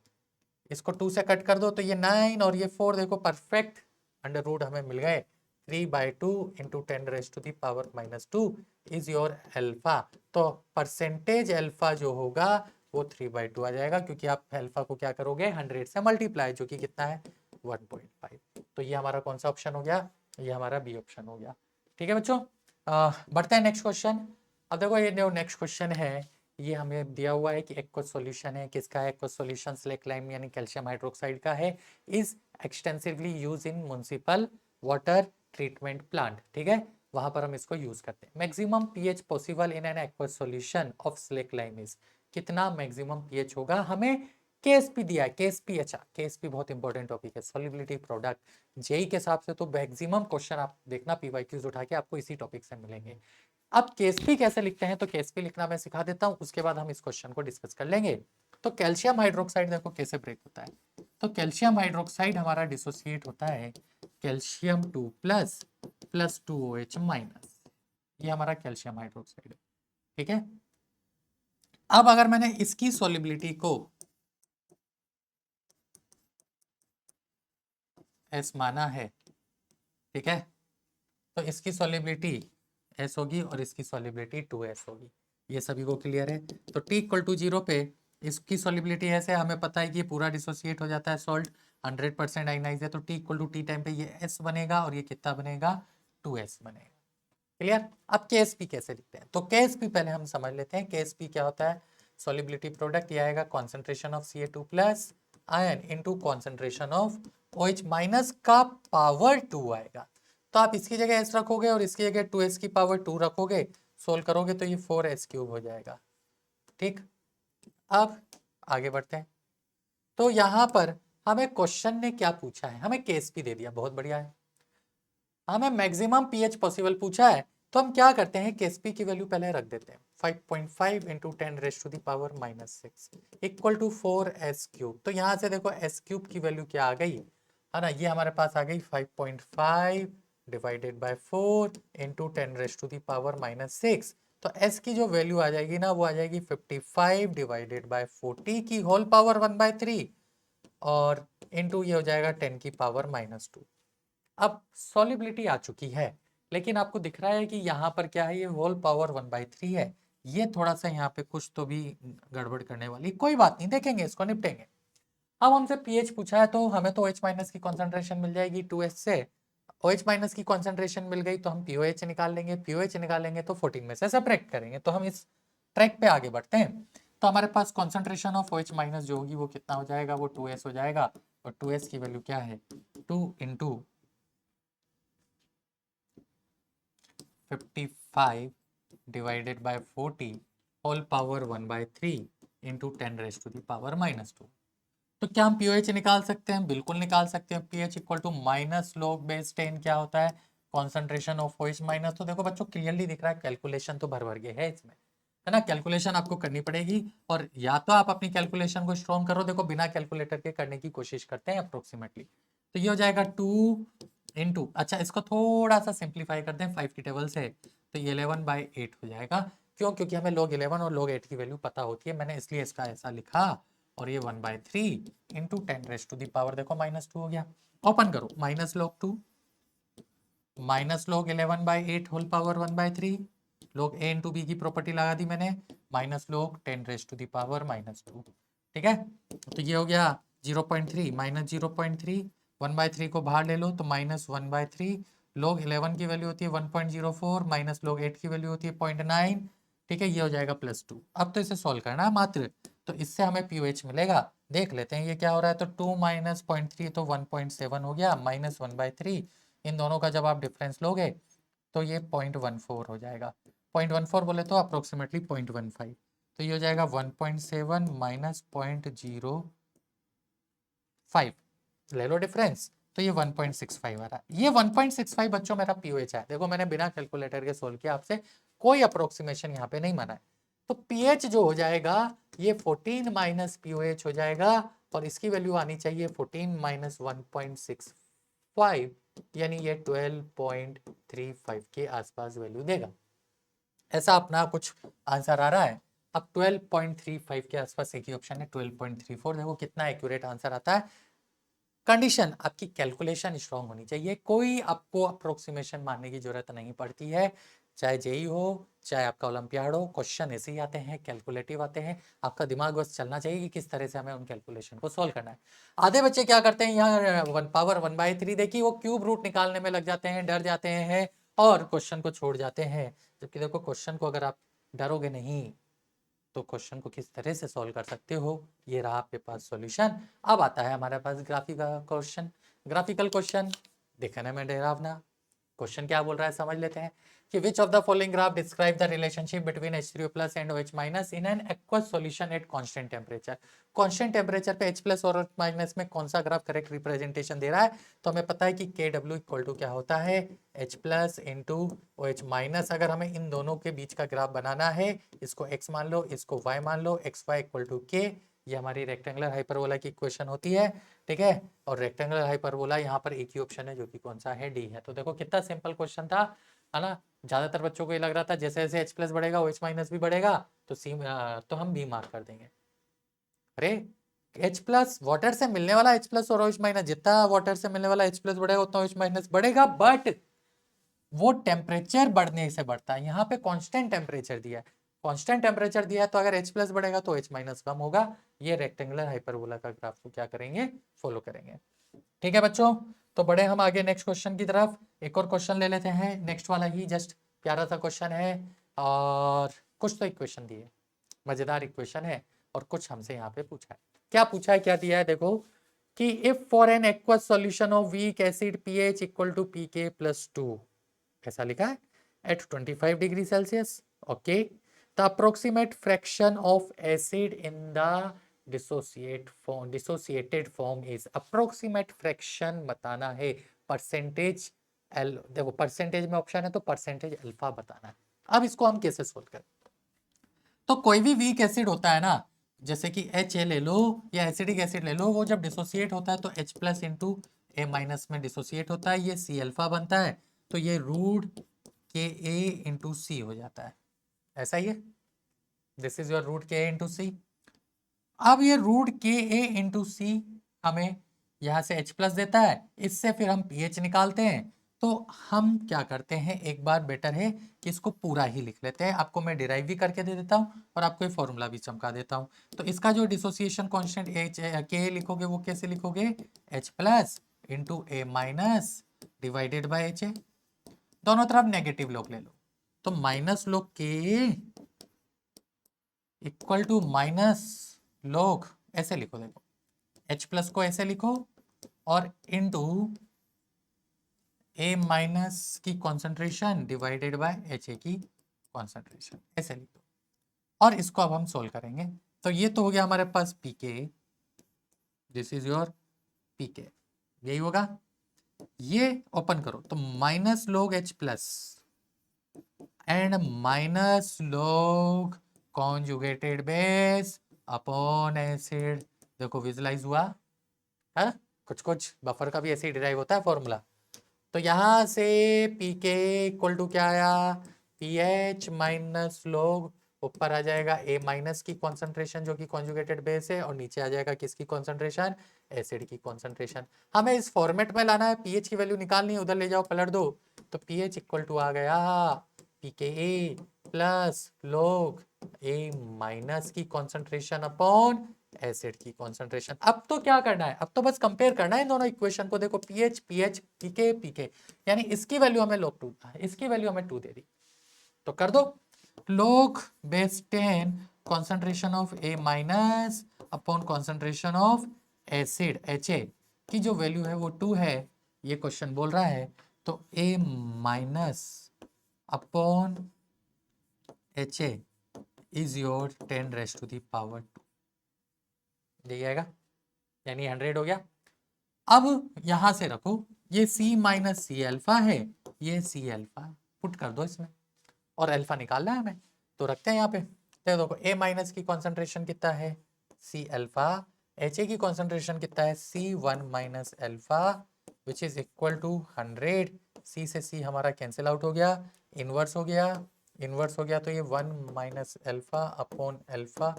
इसको 2 से कट कर दो तो ये 9 और ये 4, देखो परफेक्ट अंडर रूट हमें मिल गए। 3/2 into 10 raise to the power -2 is your alpha. तो परसेंटेज अल्फा जो होगा वो 3/2 आ जाएगा, क्योंकि आप अल्फा को क्या करोगे 100 से मल्टीप्लाई, जो कि कितना है 1.5। तो ये हमारा कौन सा ऑप्शन हो गया, ये हमारा बी ऑप्शन हो गया, ठीक है बच्चों। बढ़ते हैं नेक्स्ट क्वेश्चन। अब देखो ये जो नेक्स्ट क्वेश्चन है, ये हमें दिया हुआ है कि एक्वस सॉल्यूशन है, किसका है, एक्वस सॉल्यूशन स्लेक्लाइम यानी कैल्शियम हाइड्रोक्साइड का है, is extensively use in municipal water treatment plant, ठीक है, वहां पर हम इसको यूज करते हैं। Maximum pH possible in an aqueous solution of slaked lime is, कितना मैक्सिमम पीएच होगा, हमें केएसपी दिया है, केएसपी। अच्छा, केएसपी बहुत इंपॉर्टेंट टॉपिक है, सॉल्युबिलिटी प्रोडक्ट, जेई के हिसाब से तो मैक्सिमम क्वेश्चन आप देखना पीवाईक्यूज उठा के आपको इसी टॉपिक से मिलेंगे। अब केएसपी कैसे लिखते हैं, तो केएसपी लिखना मैं सिखा देता हूं, उसके बाद हम इस क्वेश्चन को डिस्कस कर लेंगे। तो कैल्शियम हाइड्रोक्साइड देखो कैसे ब्रेक होता है, तो कैल्शियम हाइड्रोक्साइड हमारा डिसोसिएट होता है calcium 2 plus plus 2OH minus, ये हमारा कैल्शियम हाइड्रोक्साइड है, ठीक है। अब अगर मैंने इसकी सॉल्युबिलिटी को एस माना है, ठीक है, तो इसकी सॉल्युबिलिटी एस होगी और इसकी सॉल्युबिलिटी 2s होगी, ये सभी को क्लियर है। तो t इक्वल टू 0 पे इसकी सॉल्युबिलिटी ऐसे, हमें पता है कि ये पूरा डिसोसिएट हो जाता है, सॉल्ट 100% आयनाइज है, तो t equal to T time पे ये s बनेगा और ये कितना बनेगा 2s बनेगा, क्लियर। अब KSP कैसे लिखते हैं, तो KSP पहले हम समझ लेते हैं, KSP क्या होता है, सॉल्युबिलिटी प्रोडक्ट, ये आएगा concentration of Ca2 plus ion into concentration of OH minus का पावर 2 आएगा। तो आप इसकी जगह s रखोगे और इसकी जगह 2s की पावर 2 रखोगे, सोल्व करोगे तो ये 4s³ हो जाएगा, ठीक। अब आगे बढ़ते हैं, तो यहां पर हमें क्वेश्चन ने क्या पूछा है, हमें KSP दे दिया, बहुत बढ़िया है, हमें मैक्सिमम पीएच पॉसिबल पूछा है, तो हम क्या करते हैं केएसपी की वैल्यू पहले रख देते हैं, 5.5 into 10 raise to the power -6 equal to 4s³। तो यहाँ से देखो s³ की वैल्यू क्या आ गई, है ना, ये हमारे पास आ गई 5.5 divided by 4 into 10 raise to the power -6। तो s की जो वैल्यू आ जाएगी ना, वो आ जाएगी 55 डिवाइडेड बाय 40 की होल पावर 1/3, और इनटू ये हो जाएगा 10 की पावर -2। अब सॉलिबिलिटी आ चुकी है, लेकिन आपको दिख रहा है कि यहाँ पर क्या है, ये होल पावर 1/3 है। ये थोड़ा सा यहाँ पे कुछ तो भी गड़बड़ करने वाली, कोई बात नहीं, देखेंगे इसको, निपटेंगे। अब हमसे पीएच पूछा है तो हमें तो OH माइनस की कॉन्सेंट्रेशन मिल जाएगी 2H से। OH माइनस की कॉन्सेंट्रेशन मिल गई तो हम POH निकाल लेंगे, POH निकालेंगे तो 14 में से सब्ट्रैक्ट करेंगे। तो हम इस ट्रैक पे आगे बढ़ते हैं। तो हमारे पास कॉन्सेंट्रेशन ऑफ OH माइनस जो होगी वो कितना हो जाएगा, वो 2S हो जाएगा। और 2S की वैल्यू क्या है, 2 into 55 divided by 40 whole power 1/3 into 10 raise to the power -2। तो क्या हम पीओएच निकाल सकते हैं? बिल्कुल निकाल सकते हैं। PH equal to minus log base 10 क्या होता है, कॉन्सेंट्रेशन ऑफ OH माइनस। तो देखो बच्चों क्लियरली दिख रहा है, कैलकुलेशन तो भर भर के है इसमें, है ना। कैलकुलेशन आपको करनी पड़ेगी, और या तो आप अपनी कैलकुलेशन को स्ट्रॉन्ग करो, देखो बिना कैलकुलेटर के करने की कोशिश करते हैं अप्रोक्सीमेटली। तो ये हो जाएगा 2 इंटू, अच्छा इसको थोड़ा सा सिंप्लीफाई करते हैं 5 की टेबल से, तो ये 11/8 हो जाएगा। क्यों? क्योंकि हमें log 11 और log 8 की वैल्यू पता होती है, मैंने इसलिए इसका ऐसा लिखा। और ये 1/3 into 10 raise to the power, देखो -2 हो गया। ओपन करो, -log 2 -log 11/8 whole power 1/3 log a into B की प्रॉपर्टी लगा दी मैंने, -log 10 raise to the power -2। ठीक है, तो ये हो गया 0.3 -0.3, 1/3 को बाहर ले लो तो -1/3, log 11 की वैल्यू होती है 1.04, माइनस log 8 की वैल्यू होती है 0.9। ठीक है, ये हो जाएगा +2। अब तो इसे सॉल्व करना है मात्र, तो इससे हमें पीओएच मिलेगा। देख लेते हैं ये क्या हो रहा है, तो 2 माइनस 0.3 तो 1.7 हो गया, -1/3। इन दोनों का जब आप डिफरेंस लोगे तो ये 0.14 हो जाएगा। 0.14 बोले तो अप्रोक्सीमेटली 0.15, तो ये हो जाएगा 1.7 माइनस 0.05, ले लो डिफरेंस, तो ये 1.65 आ रहा है। ये 1.65 बच्चों मेरा पीओएच है। देखो मैंने बिना कैलकुलेटर के सोल्व किया, आपसे कोई अप्रोक्सीमेशन यहाँ पे नहीं माना है। तो पीएच जो हो जाएगा ये 14 माइनस पीओएच हो जाएगा, और इसकी वैल्यू आनी चाहिए 14 माइनस 1.65, यानी ये 12.35 के आसपास वैल्यू देगा। ऐसा अपना कुछ आंसर आ रहा है। अब 12.35 के आसपास एक ही ऑप्शन है, 12.34। देखो कितना एक्यूरेट आंसर आता है। कंडीशन, आपकी कैलकुलेशन स्ट्रांग होनी चाहिए, कोई आपको अप्रोक्सीमेशन मानने की जरूरत नहीं पड़ती है। चाहे जेई हो, चाहे आपका ओलंपियाड हो, क्वेश्चन ऐसे ही आते हैं, कैलकुलेटिव आते हैं। आपका दिमाग बस चलना चाहिए कि किस तरह से हमें उन कैलकुलेशन को सॉल्व करना है। आधे बच्चे क्या करते हैं, यहाँ 1/3 देखिए वो क्यूब रूट निकालने में लग जाते हैं, डर जाते हैं और क्वेश्चन को छोड़ जाते हैं। जबकि देखो क्वेश्चन को अगर आप डरोगे नहीं तो क्वेश्चन को किस तरह से सॉल्व कर सकते हो, ये रहा आपके पास सॉल्यूशन। अब आता है हमारे पास ग्राफिकल क्वेश्चन। ग्राफिकल क्वेश्चन देखने में डरावना, क्वेश्चन क्या बोल रहा है समझ लेते हैं कि which of the following graph describe the relationship between H3O plus and OH minus in an aqueous solution at constant temperature. Constant temperature पे H प्लस और OH माइनस में कौन सा ग्राफ करेक्ट रिप्रेजेंटेशन दे रहा है। तो हमें पता है कि KW इक्वल टू क्या होता है, H plus into OH minus. अगर हमें इन दोनों के बीच का ग्राफ बनाना है, इसको x मान लो, इसको y मान लो, xy इक्वल टू k, ये हमारी रेक्टेंगुलर हाइपरबोला की इक्वेशन होती है। ठीक है, और रेक्टेंगुलर हाइपरबोला यहाँ पर एक ही ऑप्शन है जो कि कौन सा है, डी है। तो देखो कितना सिंपल क्वेश्चन था, है ना। ज्यादातर बच्चों को ये लग रहा था जैसे जैसे H प्लस बढ़ेगा OH माइनस भी बढ़ेगा, तो तो हम बी मार्क कर देंगे। अरे H प्लस वाटर से मिलने वाला H प्लस और OH माइनस, जितना वाटर से मिलने वाला H प्लस बढ़ेगा उतना OH माइनस बढ़ेगा, बट वो टेम्परेचर बढ़ने से बढ़ता है। यहाँ पे कांस्टेंट टेम्परेचर दिया है, कांस्टेंट टेम्परेचर दिया है, तो अगर H प्लस बढ़ेगा तो H माइनस कम होगा। ये रेक्टेंगुलर हाइपरबोला का ग्राफ को क्या करेंगे, फॉलो करेंगे। ठीक है बच्चों, तो बढ़े हम आगे नेक्स्ट क्वेश्चन की तरफ। एक और क्वेश्चन ले लेते हैं, नेक्स्ट वाला ही जस्ट प्यारा सा क्वेश्चन है, और कुछ तो इक्वेशन दी है, मजेदार इक्वेशन है, और कुछ हमसे यहाँ पे पूछा है। क्या पूछा है, क्या दिया है, देखो कि if for an aqueous solution of weak acid pH equal to pK plus 2, ऐसा लिखा है, at 25 degree Celsius. Okay, the approximate fraction of acid in the dissociated form is, approximate fraction बताना है, परसेंटेज एल, देखो परसेंटेज में ऑप्शन है तो परसेंटेज अल्फा बताना है। अब इसको हम कैसे सोल्व करें, तो कोई भी वीक एसिड होता है ना, जैसे कि HA ले लो या एसिडिक एसिड ले लो, वो जब डिसोसिएट होता है तो H प्लस इंटू ए माइनस में डिसोसिएट होता है, ये सी अल्फा बनता है, तो ये रूट के ए इंटू सी हो जाता है, ऐसा ही है, दिस इज योर रूट के ए इंटू सी। अब ये रूट के ए इंटू सी हमें यहाँ से H प्लस देता है, इससे फिर हम pH निकालते हैं। तो हम क्या करते हैं, एक बार बेटर है कि इसको पूरा ही लिख लेते हैं। आपको मैं डिराइव भी करके दे देता हूँ और आपको ये फॉर्मूला भी चमका देता हूँ। तो इसका जो डिसोसिएशन कांस्टेंट H K लिखोगे वो कैसे लिखोगे, H plus into A minus divided by H। दोनों तरफ नेगेटिव लॉग ले लो, तो minus log K equal to minus log, ऐसे लिखो, देखो H प्लस को ऐसे लिखो और इनटू A माइनस की कॉन्सेंट्रेशन डिवाइडेड बाय HA की कॉन्सेंट्रेशन, ऐसे लिखो। और इसको अब हम सोल्व करेंगे। तो ये तो हो गया हमारे पास PK, this is your PK, यही होगा। ये ओपन करो तो minus log H plus and minus log conjugated base upon acid. देखो विजुलाइज हुआ है, कुछ कुछ बफर का भी ऐसे ही डिराइव होता है फॉर्मूला। तो यहां से पी के इक्वल टू क्या आया, पी एच माइनस लॉग, ऊपर आ जाएगा ए माइनस की कॉन्सेंट्रेशन जो कि कॉन्जुगेटेड बेस है, और नीचे आ जाएगा किसकी कॉन्सेंट्रेशन, एसिड की कॉन्सेंट्रेशन। हमें इस फॉर्मेट में लाना है, पीएच की वैल्यू निकालनी है, उधर ले जाओ पलट दो। तो पीएच इक्वल टू आ गया पी के ए प्लस लॉग ए माइनस की कॉन्सेंट्रेशन अपॉन एसिड की कॉन्सेंट्रेशन। अब तो क्या करना है, अब तो बस कंपेयर करना है इन दोनों इक्वेशन को। देखो पीएच पीएच पीके पीके, यानी इसकी वैल्यू हमें log 2, इसकी वैल्यू हमें 2 दे दी, तो कर दो log base 10 concentration of A minus upon concentration of acid HA की जो वैल्यू है वो 2 है, ये क्वेश्चन बोल रहा है। तो A minus upon HA is your 10 raise to the power 2, यही आएगा, यानी 100 हो गया। अब यहां से रखो, ये C माइनस सी एल्फा है, ये C एल्फा है, पुट कर दो इसमें, और अल्फा निकालना है हमें, तो रखते हैं यहाँ पे। तो देखो A माइनस की कॉन्सेंट्रेशन कितना है, C एल्फा, HA की कॉन्सेंट्रेशन कितना है, C1 minus alpha, which is equal to 100। C से C हमारा कैंसिल आउट हो गया, इनवर्स हो गया, इनवर्स हो गया, तो ये 1 minus alpha upon alpha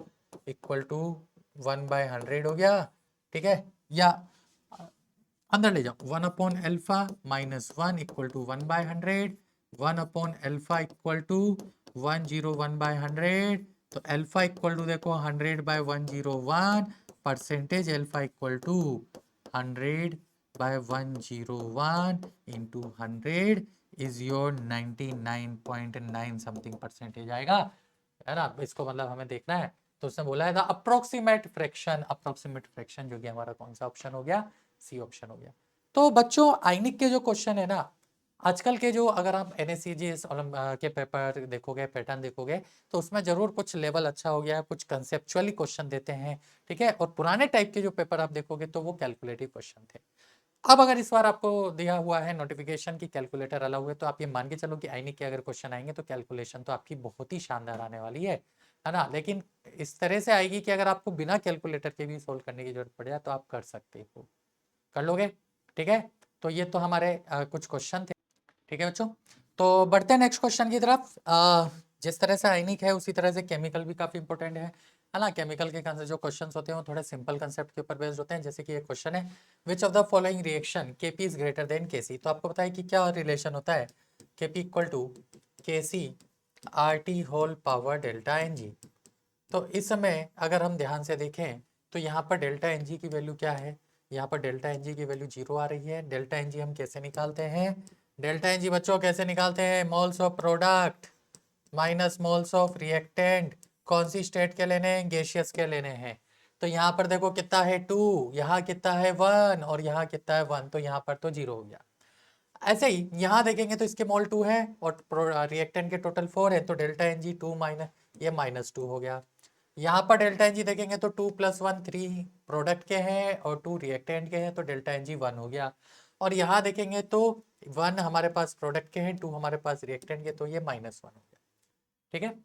equal to 1/100 हो गया, ठीक है। या अंदर ले जाओ, 1 upon alpha minus 1 equal to 1/100, 1 upon alpha equal to 101/100। तो एल्फा इक्वल टू देखो 100/101, percentage alpha equal to 100/101 into 100 is your 99.9 something percentage आएगा, है ना। इसको मतलब हमें देखना है, तो उसने बोला है अप्रोक्सीमेट फ्रैक्शन, अप्रोक्सीमेट फ्रैक्शन जो कि हमारा कौन सा ऑप्शन हो गया, सी ऑप्शन हो गया। तो बच्चों आइनिक के जो क्वेश्चन है ना, आजकल के जो, अगर आप NSCGS के पेपर देखोगे, पैटर्न देखोगे, तो उसमें जरूर कुछ लेवल अच्छा हो गया है, कुछ कंसेप्चुअली क्वेश्चन देते हैं, ठीक है। और पुराने टाइप के जो पेपर आप देखोगे तो वो कैलकुलेटिव क्वेश्चन थे। अब अगर इस बार आपको दिया हुआ है नोटिफिकेशन की कैलकुलेटर अलाउ है, तो आप ये मान के चलो कि आइनिक के अगर क्वेश्चन आएंगे तो कैलकुलेशन तो आपकी बहुत ही शानदार आने वाली है ना। लेकिन इस तरह से आएगी कि अगर आपको बिना कैलकुलेटर के भी सोल्व करने की जरूरत पड़े तो आप कर सकते हो, कर लोगे, ठीक है। तो ये तो हमारे कुछ क्वेश्चन थे, ठीक है बच्चों। तो बढ़ते हैं नेक्स्ट क्वेश्चन की तरफ। जिस तरह से आयनिक है उसी तरह से केमिकल भी काफी इंपॉर्टेंट है ना। केमिकल के जो क्वेश्चंस होते हैं वो थोड़े सिंपल कंसेप्ट के ऊपर बेस्ड होते हैं। जैसे कि एक क्वेश्चन है, which of the following reaction Kp is greater than Kc। तो आपको पता है कि क्या रिलेशन होता है, Kp equal to Kc RT whole power delta Ng। तो इस समय अगर हम ध्यान से देखें तो यहाँ पर डेल्टा Ng की वैल्यू क्या है, यहाँ पर डेल्टा Ng की वैल्यू 0 आ रही है। डेल्टा Ng हम कैसे निकालते हैं, डेल्टा Ng बच्चों कैसे निकालते हैं, moles of product minus moles of reactant. कौन सी स्टेट के लेने हैं, गैसियस के लेने हैं। तो यहाँ पर देखो कितना है 2, यहाँ कितना है 1, और यहाँ कितना है 1, तो यहाँ पर तो 0 हो गया। ऐसे ही यहाँ देखेंगे तो इसके मोल 2 है और रिएक्टेंट के टोटल 4 है, तो डेल्टा Ng 2 माइनस, ये -2 हो गया। यहाँ पर डेल्टा Ng देखेंगे तो 2 + 1 3 प्रोडक्ट के हैं और 2 रिएक्टेंट के हैं, तो डेल्टा Ng 1 हो गया। और यहाँ देखेंगे तो 1 हमारे पास प्रोडक्ट के हैं, 2 हमारे पास रिएक्टेंट के, तो ये -1 हो गया, ठीक है।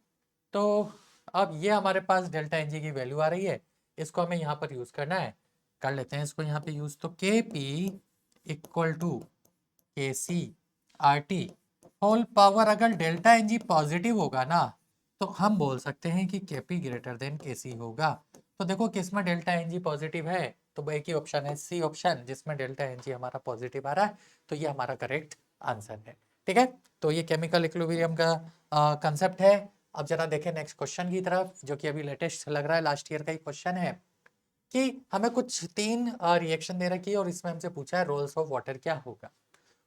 तो अब ये हमारे पास डेल्टा Ng की वैल्यू आ रही है, इसको हमें यहाँ पर यूज करना है, कर लेते हैं इसको यहाँ पे यूज। तो Kp equal to Kc RT whole power, अगर डेल्टा Ng पॉजिटिव होगा ना तो हम बोल सकते हैं कि Kp ग्रेटर देन Kc होगा। तो देखो किस में डेल्टा Ng पॉजिटिव है, तो एक ही ऑप्शन है सी ऑप्शन, जिसमें डेल्टा एन जी हमारा पॉजिटिव आ रहा है, तो ये हमारा करेक्ट आंसर है। ठीक है, तो ये केमिकल इक्विलिब्रियम का कंसेप्ट है। अब जरा देखें नेक्स्ट क्वेश्चन की तरफ, जो कि अभी लेटेस्ट लग रहा है, लास्ट ईयर का ही क्वेश्चन है कि हमें कुछ 3 रिएक्शन दे रखी है और इसमें हमसे पूछा है रोल्स ऑफ वाटर क्या होगा।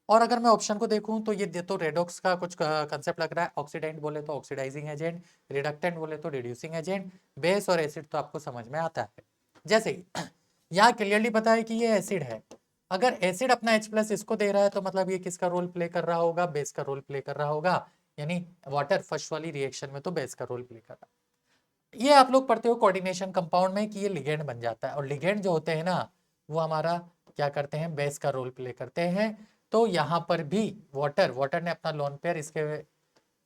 और अगर मैं ऑप्शन को देखूं तो ये तो रेडॉक्स का कुछ कंसेप्ट लग रहा है। ऑक्सीडेंट बोले तो ऑक्सीडाइजिंग एजेंट, रिडक्टेंट बोले तो रिड्यूसिंग एजेंट, बेस और एसिड तो आपको समझ में आता है। जैसे यहाँ क्लियरली पता है कि ये एसिड है। अगर एसिड अपना H+ इसको दे रहा है तो मतलब ये किसका रोल प्ले कर रहा होगा, बेस का रोल प्ले कर रहा होगा। यानी वाटर फर्स्ट वाली रिएक्शन में तो बेस का रोल प्ले कर रहा है। ये आप लोग पढ़ते हो कोऑर्डिनेशन कंपाउंड में कि ये लिगेंड बन जाता है, और लिगेंड जो होते हैं ना वो हमारा क्या करते हैं, बेस का रोल प्ले करते हैं। तो यहाँ पर भी वाटर ने अपना लोन पेयर इसके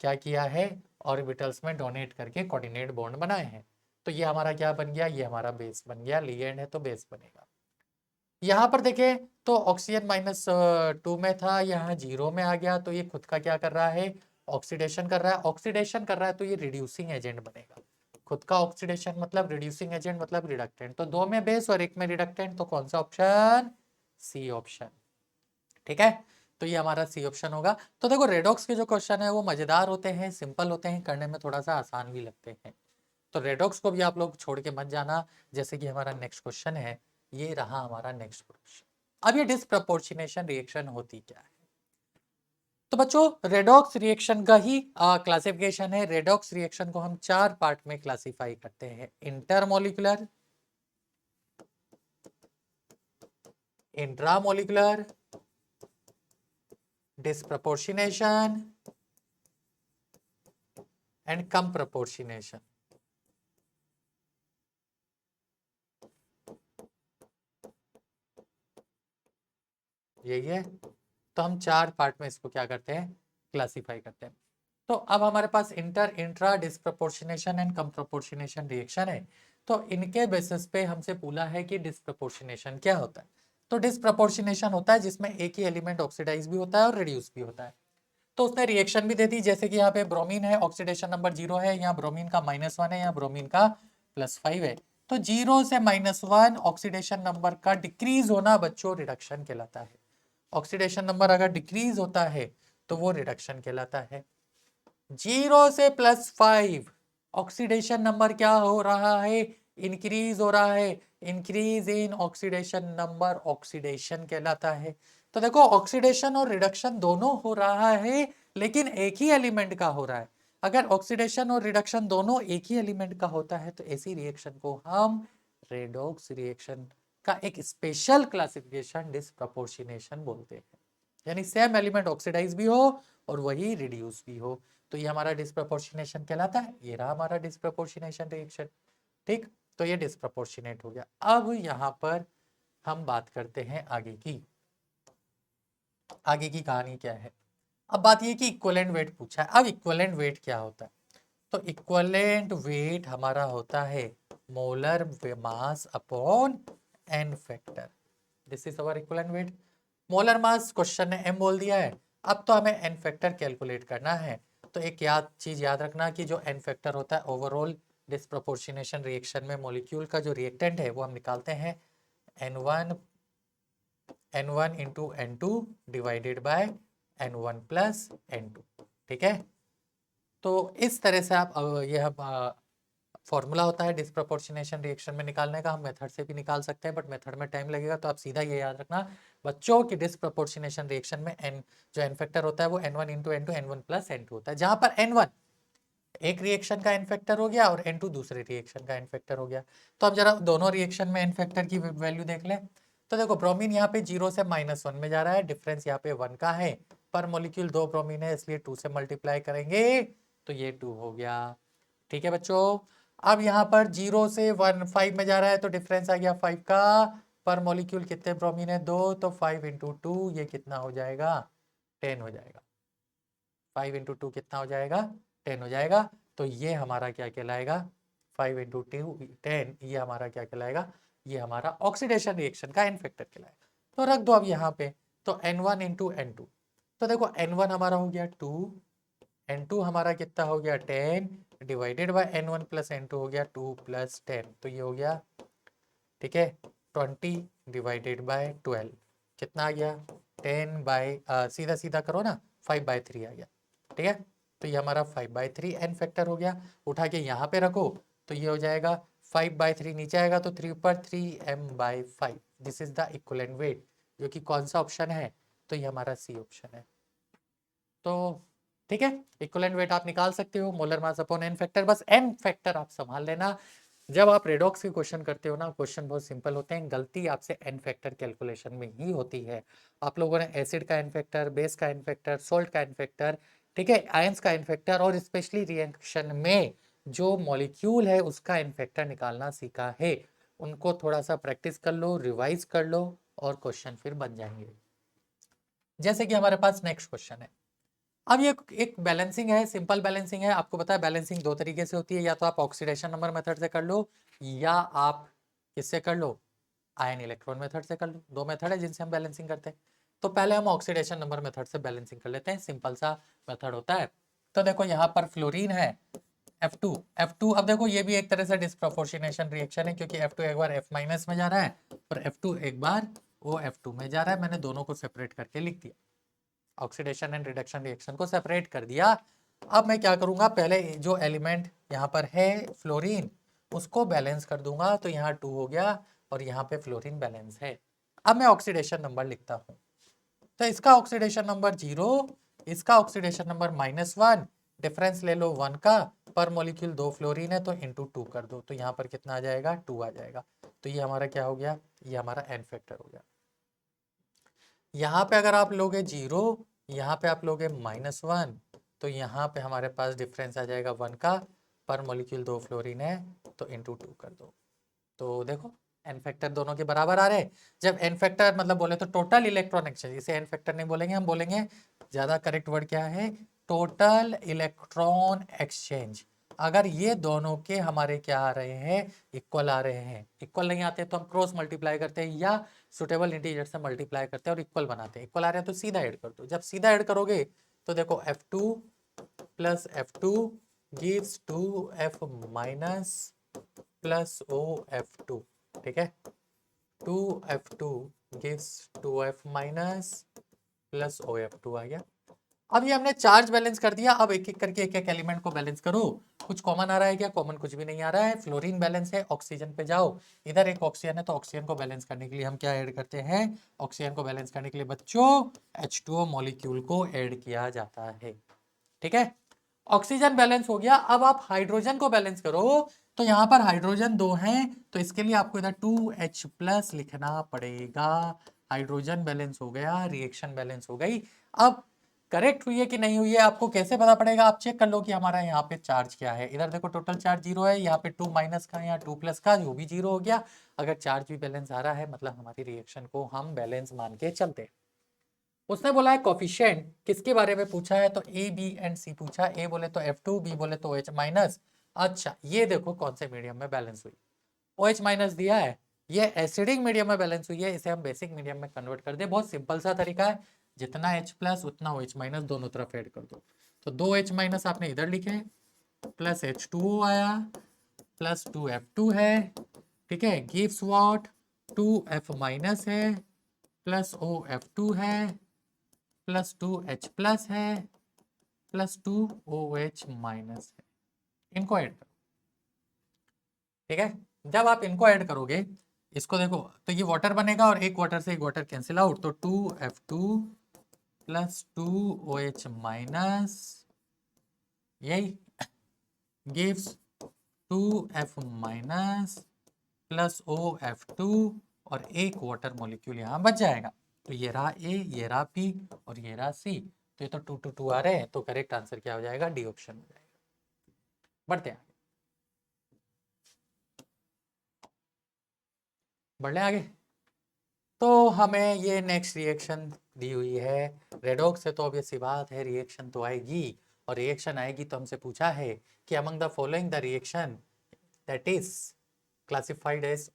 क्या किया है, ऑर्बिटल्स में डोनेट करके कोऑर्डिनेट बॉन्ड बनाए हैं। तो ये हमारा क्या बन गया, ये हमारा बेस बन गया, लिगेंड है तो बेस बनेगा। यहाँ पर देखें तो ऑक्सीजन -2 में था, यहाँ 0 में आ गया, तो ये खुद का क्या कर रहा है, ऑक्सीडेशन कर रहा है। ऑक्सीडेशन कर रहा है तो ये रिड्यूसिंग एजेंट बनेगा। खुद का ऑक्सीडेशन मतलब रिड्यूसिंग एजेंट मतलब रिडक्टेंट। तो 2 में बेस और 1 में रिडक्टेंट, तो कौन सा ऑप्शन, सी ऑप्शन। ठीक है, तो ये हमारा सी ऑप्शन होगा। तो देखो रेडॉक्स के जो क्वेश्चन है वो मजेदार होते हैं, सिंपल होते हैं, करने में थोड़ा सा आसान भी लगते हैं। तो रेडॉक्स को भी आप लोग छोड़ के मत जाना। जैसे कि हमारा नेक्स्ट क्वेश्चन है, ये रहा हमारा नेक्स्ट क्वेश्चन। अब ये डिस्प्रपोर्शनेशन रिएक्शन होती क्या है। तो बच्चों रेडॉक्स रिएक्शन का ही क्लासिफिकेशन है। रेडॉक्स रिएक्शन को हम 4 पार्ट में क्लासिफाई करते हैं, intermolecular, intramolecular, disproportionation and comproportionation. यही है। तो हम 4 पार्ट में इसको क्या करते हैं, क्लासिफाई करते हैं। तो अब हमारे पास intra disproportionation and comproportionation reaction है। तो इनके बेसिस पे हमसे पूछा है कि डिस्प्रपोर्शनेशन क्या होता है। तो डिस्प्रपोर्शनेशन होता है जिसमें एक ही एलिमेंट ऑक्सीडाइज भी होता है और रिड्यूस भी होता है। तो उसने रिएक्शन भी दे दी, जैसे कि यहाँ पे ब्रोमीन है, ऑक्सीडेशन नंबर 0 है, यहाँ ब्रोमीन का -1 है, यहाँ ब्रोमीन का +5 है। तो 0 से -1 ऑक्सीडेशन नंबर का डिक्रीज होना बच्चों रिडक्शन कहलाता है। ऑक्सीडेशन नंबर अगर डिक्रीज होता है तो वो रिडक्शन कहलाता है। 0 से +5 ऑक्सीडेशन नंबर क्या हो रहा है, इंक्रीज हो रहा है। Increase in oxidation number oxidation कहलाता है। तो देखो ऑक्सीडेशन और रिडक्शन दोनों हो रहा है, लेकिन एक ही एलिमेंट का हो रहा है। अगर ऑक्सीडेशन और रिडक्शन दोनों एक ही एलिमेंट का होता है तो ऐसी रिएक्शन को हम रेडॉक्स रिएक्शन का एक स्पेशल क्लासिफिकेशन डिस्प्रपोर्शनेशन बोलते हैं। यानी सेम एलिमेंट ऑक्सीडाइज भी हो और वही रिड्यूस भी हो, तो ये हमारा डिस्प्रपोर्शनेशन कहलाता है। ये रहा हमारा डिस्प्रपोर्शनेशन रिएक्शन। ठीक, तो ये डिस्प्रपोर्शनेट हो गया। अब यहाँ पर हम बात करते हैं आगे की। आगे की कहानी क्या है। अब बात ये कि इक्विवेलेंट वेट पूछा है। अब इक्विवेलेंट वेट क्या होता है, तो इक्विवेलेंट वेट हमारा होता है molar mass upon N factor. This is our equivalent weight. Molar mass question ने m बोल दिया है, अब तो हमें n फैक्टर कैलकुलेट करना है। तो एक चीज याद रखना कि जो n फैक्टर होता है ओवरऑल डिस्प्रपोर्शनेशन रिएक्शन में मॉलिक्यूल का जो रिएक्टेंट है वो हम निकालते हैं n1 into n2 divided by n1 plus n2। ठीक है, तो इस तरह से आप यह फॉर्मूला होता है डिस्प्रपोर्शनेशन रिएक्शन में निकालने का। हम मेथड से भी निकाल सकते हैं, बट मेथड में टाइम लगेगा, तो आप सीधा ये याद रखना बच्चों की डिस्प्रपोर्शनेशन रिएक्शन में जो एन फैक्टर होता है वो n1 into n2 n1 plus n2 होता है, जहां पर n1 एक रिएक्शन का एन फैक्टर हो गया और n2 दूसरे रिएक्शन का एन फैक्टर हो गया। तो अब जरा दोनों रिएक्शन में एन फैक्टर की वैल्यू देख लें। तो देखो ब्रोमीन यहाँ पे 0 से -1 में जा रहा है, डिफरेंस यहाँ पे 1 का है। पर मॉलिक्यूल 2 ब्रोमीन है इसलिए 2 से मल्टीप्लाई करेंगे तो ये 2 हो गया। ठीक है बच्चों, अब यहाँ पर 0 से 5 में जा रहा है तो डिफरेंस आ गया 5 का। पर मॉलिक्यूल कितने ब्रोमीन है, 2, तो 5 इंटू 2 ये कितना हो जाएगा, 10 हो जाएगा। 5 इंटू 2 कितना हो जाएगा, 10 हो जाएगा। तो ये हमारा क्या कहलाएगा, 5 इंटू 2 10, ये हमारा क्या कहलाएगा, ये हमारा ऑक्सीडेशन रिएक्शन का एन फैक्टर कहलाएगा। तो रख दो अब यहाँ पे, तो n1 इंटू n2। तो देखो n1 हमारा हो गया 2, n2 हमारा कितना हो गया 10, divided by n1 plus n2 हो गया 2 प्लस 10, तो ये हो गया। ठीक है, 20 डिवाइडेड बाय 12 कितना आ गया 10 बाय सीधा सीधा करो ना 5/3 आ गया। ठीक है, तो ये हमारा 5/3 n फैक्टर हो गया। उठा के यहाँ पे रखो तो ये हो जाएगा 5/3 नीचे आएगा तो 3 ऊपर 3m/5। This is the equivalent weight, जो कि कौन सा ऑप्शन है, तो ये हमारा सी ऑप्शन है। तो ठीक है, इक्विवेलेंट वेट आप निकाल सकते हो molar mass upon N factor. बस एन फैक्टर आप संभाल लेना। जब आप रेडॉक्स के क्वेश्चन करते हो ना, क्वेश्चन बहुत सिंपल होते हैं, गलती आपसे एन फैक्टर कैलकुलेशन में ही होती है। आप लोगों ने एसिड का एन फैक्टर, बेस का एन फैक्टर, सोल्ट का एन फैक्टर, ठीक है, आयंस का एन फैक्टर और स्पेशली रिएक्शन में जो मॉलिक्यूल है उसका एन फैक्टर निकालना सीखा है। उनको थोड़ा सा प्रैक्टिस कर लो, रिवाइज कर लो और क्वेश्चन फिर बन जाएंगे। जैसे कि हमारे पास नेक्स्ट क्वेश्चन है। अब ये एक बैलेंसिंग है, सिंपल बैलेंसिंग है। आपको पता है बैलेंसिंग दो तरीके से होती है, या तो आप ऑक्सीडेशन नंबर मेथड से कर लो या आप किससे कर लो, आयन इलेक्ट्रॉन मेथड से कर लो। दो मेथड है जिनसे हम बैलेंसिंग करते हैं। तो पहले हम ऑक्सीडेशन नंबर मेथड से बैलेंसिंग कर लेते हैं, सिंपल सा मेथड होता है। तो देखो यहाँ पर फ्लोरीन है F2। अब देखो ये भी एक तरह से डिस्प्रोपोर्शनेशन रिएक्शन है, क्योंकि F2 एक बार F- में जा रहा है और F2 एक बार OF2 में जा रहा है। मैंने दोनों को सेपरेट करके लिख दिया, ऑक्सीडेशन एंड रिडक्शन रिएक्शन को सेपरेट कर दिया। अब मैं क्या करूंगा, पहले जो एलिमेंट यहाँ पर है फ्लोरीन उसको बैलेंस कर दूंगा, तो यहाँ 2 हो गया और यहाँ पे फ्लोरीन बैलेंस है। अब मैं ऑक्सीडेशन नंबर लिखता हूँ, तो इसका ऑक्सीडेशन नंबर 0, इसका ऑक्सीडेशन नंबर -1, डिफरेंस ले लो 1 का, पर मॉलिक्यूल 2 फ्लोरीन है तो इंटू 2 कर दो, तो यहाँ पर कितना आ जाएगा 2 आ जाएगा। तो ये हमारा क्या हो गया, ये हमारा एन फैक्टर हो गया। यहाँ पे अगर आप लोगे 0, यहाँ पे आप लोगे -1, तो यहाँ पे हमारे पास डिफरेंस आ जाएगा 1 का, पर मॉलिक्यूल 2 फ्लोरीन है तो इंटू 2 कर दो। तो देखो एन फैक्टर दोनों के बराबर आ रहे हैं। जब एन फैक्टर मतलब बोले तो टोटल इलेक्ट्रॉन एक्सचेंज, इसे एन फैक्टर नहीं बोलेंगे, हम बोलेंगे, ज्यादा करेक्ट वर्ड क्या है, टोटल इलेक्ट्रॉन एक्सचेंज। अगर ये दोनों के हमारे क्या आ रहे हैं, इक्वल आ रहे हैं। इक्वल नहीं आते तो हम क्रॉस मल्टीप्लाई करते हैं या सुटेबल इंटीजर से मल्टीप्लाई करते हैं और इक्वल बनाते हैं। इक्वल आ रहे हैं तो सीधा ऐड कर दो। जब सीधा ऐड करोगे तो देखो F2 plus F2 gives 2F minus plus OF2। ठीक है, 2F2 gives 2F minus plus OF2 आ गया। अब ये हमने चार्ज बैलेंस कर दिया। अब एक एक करके एक एक एलिमेंट को बैलेंस करो। कुछ कॉमन आ रहा है क्या, कॉमन कुछ भी नहीं आ रहा है। फ्लोरीन बैलेंस है, ऑक्सीजन पे जाओ, इधर एक ऑक्सीजन है तो ऑक्सीजन को बैलेंस करने के लिए हम क्या ऐड करते हैं, ऑक्सीजन को बैलेंस करने के लिए बच्चों H2O मॉलिक्यूल को ऐड किया जाता है। ठीक है, ऑक्सीजन बैलेंस हो गया। अब आप हाइड्रोजन को बैलेंस करो, तो यहां पर हाइड्रोजन 2 हैं, तो इसके लिए आपको इधर 2H+ लिखना पड़ेगा। हाइड्रोजन बैलेंस हो गया, रिएक्शन बैलेंस हो गई। अब करेक्ट हुई है कि नहीं हुई है आपको कैसे पता पड़ेगा, आप चेक कर लो कि हमारा यहाँ पे चार्ज क्या है। इधर देखो टोटल चार्ज 0 है, यहाँ पे 2 माइनस का, यहाँ 2 प्लस का, जो भी 0 हो गया। अगर चार्ज भी बैलेंस आ रहा है मतलब हमारी रिएक्शन को हम बैलेंस मान के चलते हैं। उसने बोला है कोफिशिएंट, किसके बारे में पूछा है, तो ए बी एंड सी पूछा। ए बोले तो F2, बी बोले तो OH-। अच्छा ये देखो कौन से मीडियम में बैलेंस हुई, OH- दिया है, ये एसिडिक मीडियम में बैलेंस हुई है। इसे हम बेसिक मीडियम में कन्वर्ट कर दे, बहुत सिंपल सा तरीका है। जितना H+ उतना OH- दोनों तरफ ऐड कर दो। तो 2H- आपने इधर लिखे, प्लस H2O आया, प्लस 2F2 है। ठीक है, गिव्स व्हाट, 2F- है, प्लस OF2 है, प्लस 2H+ है, प्लस 2OH- है। इनको ऐड करो। ठीक है, जब आप इनको ऐड करोगे, इसको देखो तो ये वाटर बनेगा और एक वाटर से एक वाटर कैंसिल आउट, तो 2F2 प्लस 2OH- यही गिव्स 2F- प्लस OF2 और एक वाटर मॉलिक्यूल यहाँ बच जाएगा। तो ये रहा ए, ये रहा बी और ये रहा सी। तो ये तो 2 2 2 आ रहे हैं, तो करेक्ट आंसर क्या हो जाएगा, डी ऑप्शन हो जाएगा। बढ़ते हैं, बढ़ लें आगे। तो हमें ये नेक्स्ट रिएक्शन दी हुई है रेडॉक्स से, तो ऑब्वियस सी बात है रिएक्शन तो आएगी। और रिएक्शन आएगी तो हमसे पूछा है कि among the following the reaction that is classified as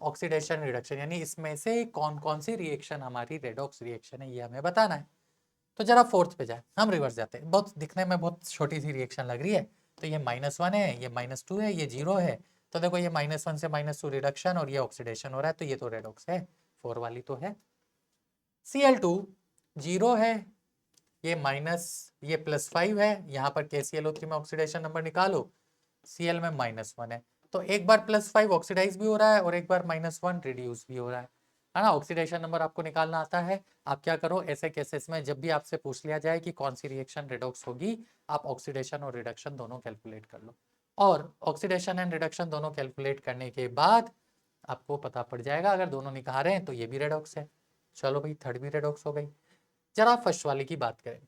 oxidation reduction, यानी इसमें से कौन कौन सी रिएक्शन हमारी रेडॉक्स रिएक्शन है, ये हमें बताना है। तो जरा फोर्थ पे जाए, हम रिवर्स जाते हैं। बहुत दिखने में बहुत छोटी सी रिएक्शन लग रही है, तो ये -1 है, ये -2 है, ये 0 है, तो देखो ये -1 से -2 रिडक्शन और ये ऑक्सीडेशन हो रहा है, तो ये तो रेडॉक्स है, 4 वाली तो है। Cl2 0 है, ये ये +5 है, यहाँ पर KClO3 में ऑक्सीडेशन नंबर निकालो, Cl में -1 है, तो एक बार +5 ऑक्सीडाइज भी हो रहा है और एक बार -1 रिड्यूस भी हो रहा है ना। ऑक्सीडेशन नंबर आपको निकालना आता है। आप क्या करो, ऐसे केसेस में जब भी आपसे पूछ लिया जाए कि कौन सी रिएक्शन रेडॉक्स होगी, आप ऑक्सीडेशन और रिडक्शन दोनों कैलकुलेट कर लो, और ऑक्सीडेशन एंड रिडक्शन दोनों कैलकुलेट करने के बाद आपको पता पड़ जाएगा, अगर दोनों निकाल रहे हैं तो ये भी रेडॉक्स है। चलो भाई, थर्ड भी रेडॉक्स हो गई। जरा फर्स्ट वाले की बात करें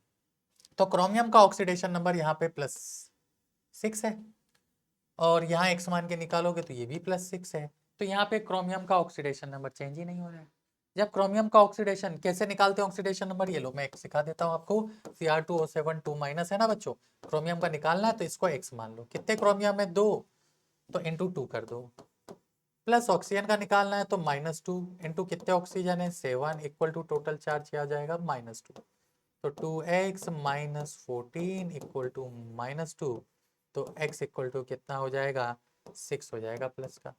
तो क्रोमियम का ऑक्सीडेशन नंबर यहाँ पे +6 है, और यहाँ x मान के निकालोगे तो ये भी +6 है, तो यहाँ पे क्रोमियम का ऑक्सीडेशन नंबर चेंज ही नहीं हो रहा है। जब क्रोमियम का ऑक्सीडेशन कैसे निकालते हैं ऑक्सीडेशन नंबर, ये लो मैं एक सिखा देता हूँ आपको। Cr2O7 2- है ना बच्चों, क्रोमियम का निकालना है तो इसको x मान लो, कितने क्रोमियम है 2, तो × 2 कर दो, प्लस ऑक्सीजन का निकालना है तो -2 इंटू कितने ऑक्सीजन है 7 इक्वल टू टोटल चार्ज क्या आ जाएगा -2, तो 2x - 14 इक्वल टू -2, तो x इक्वल टू कितना हो जाएगा 6 हो जाएगा प्लस का।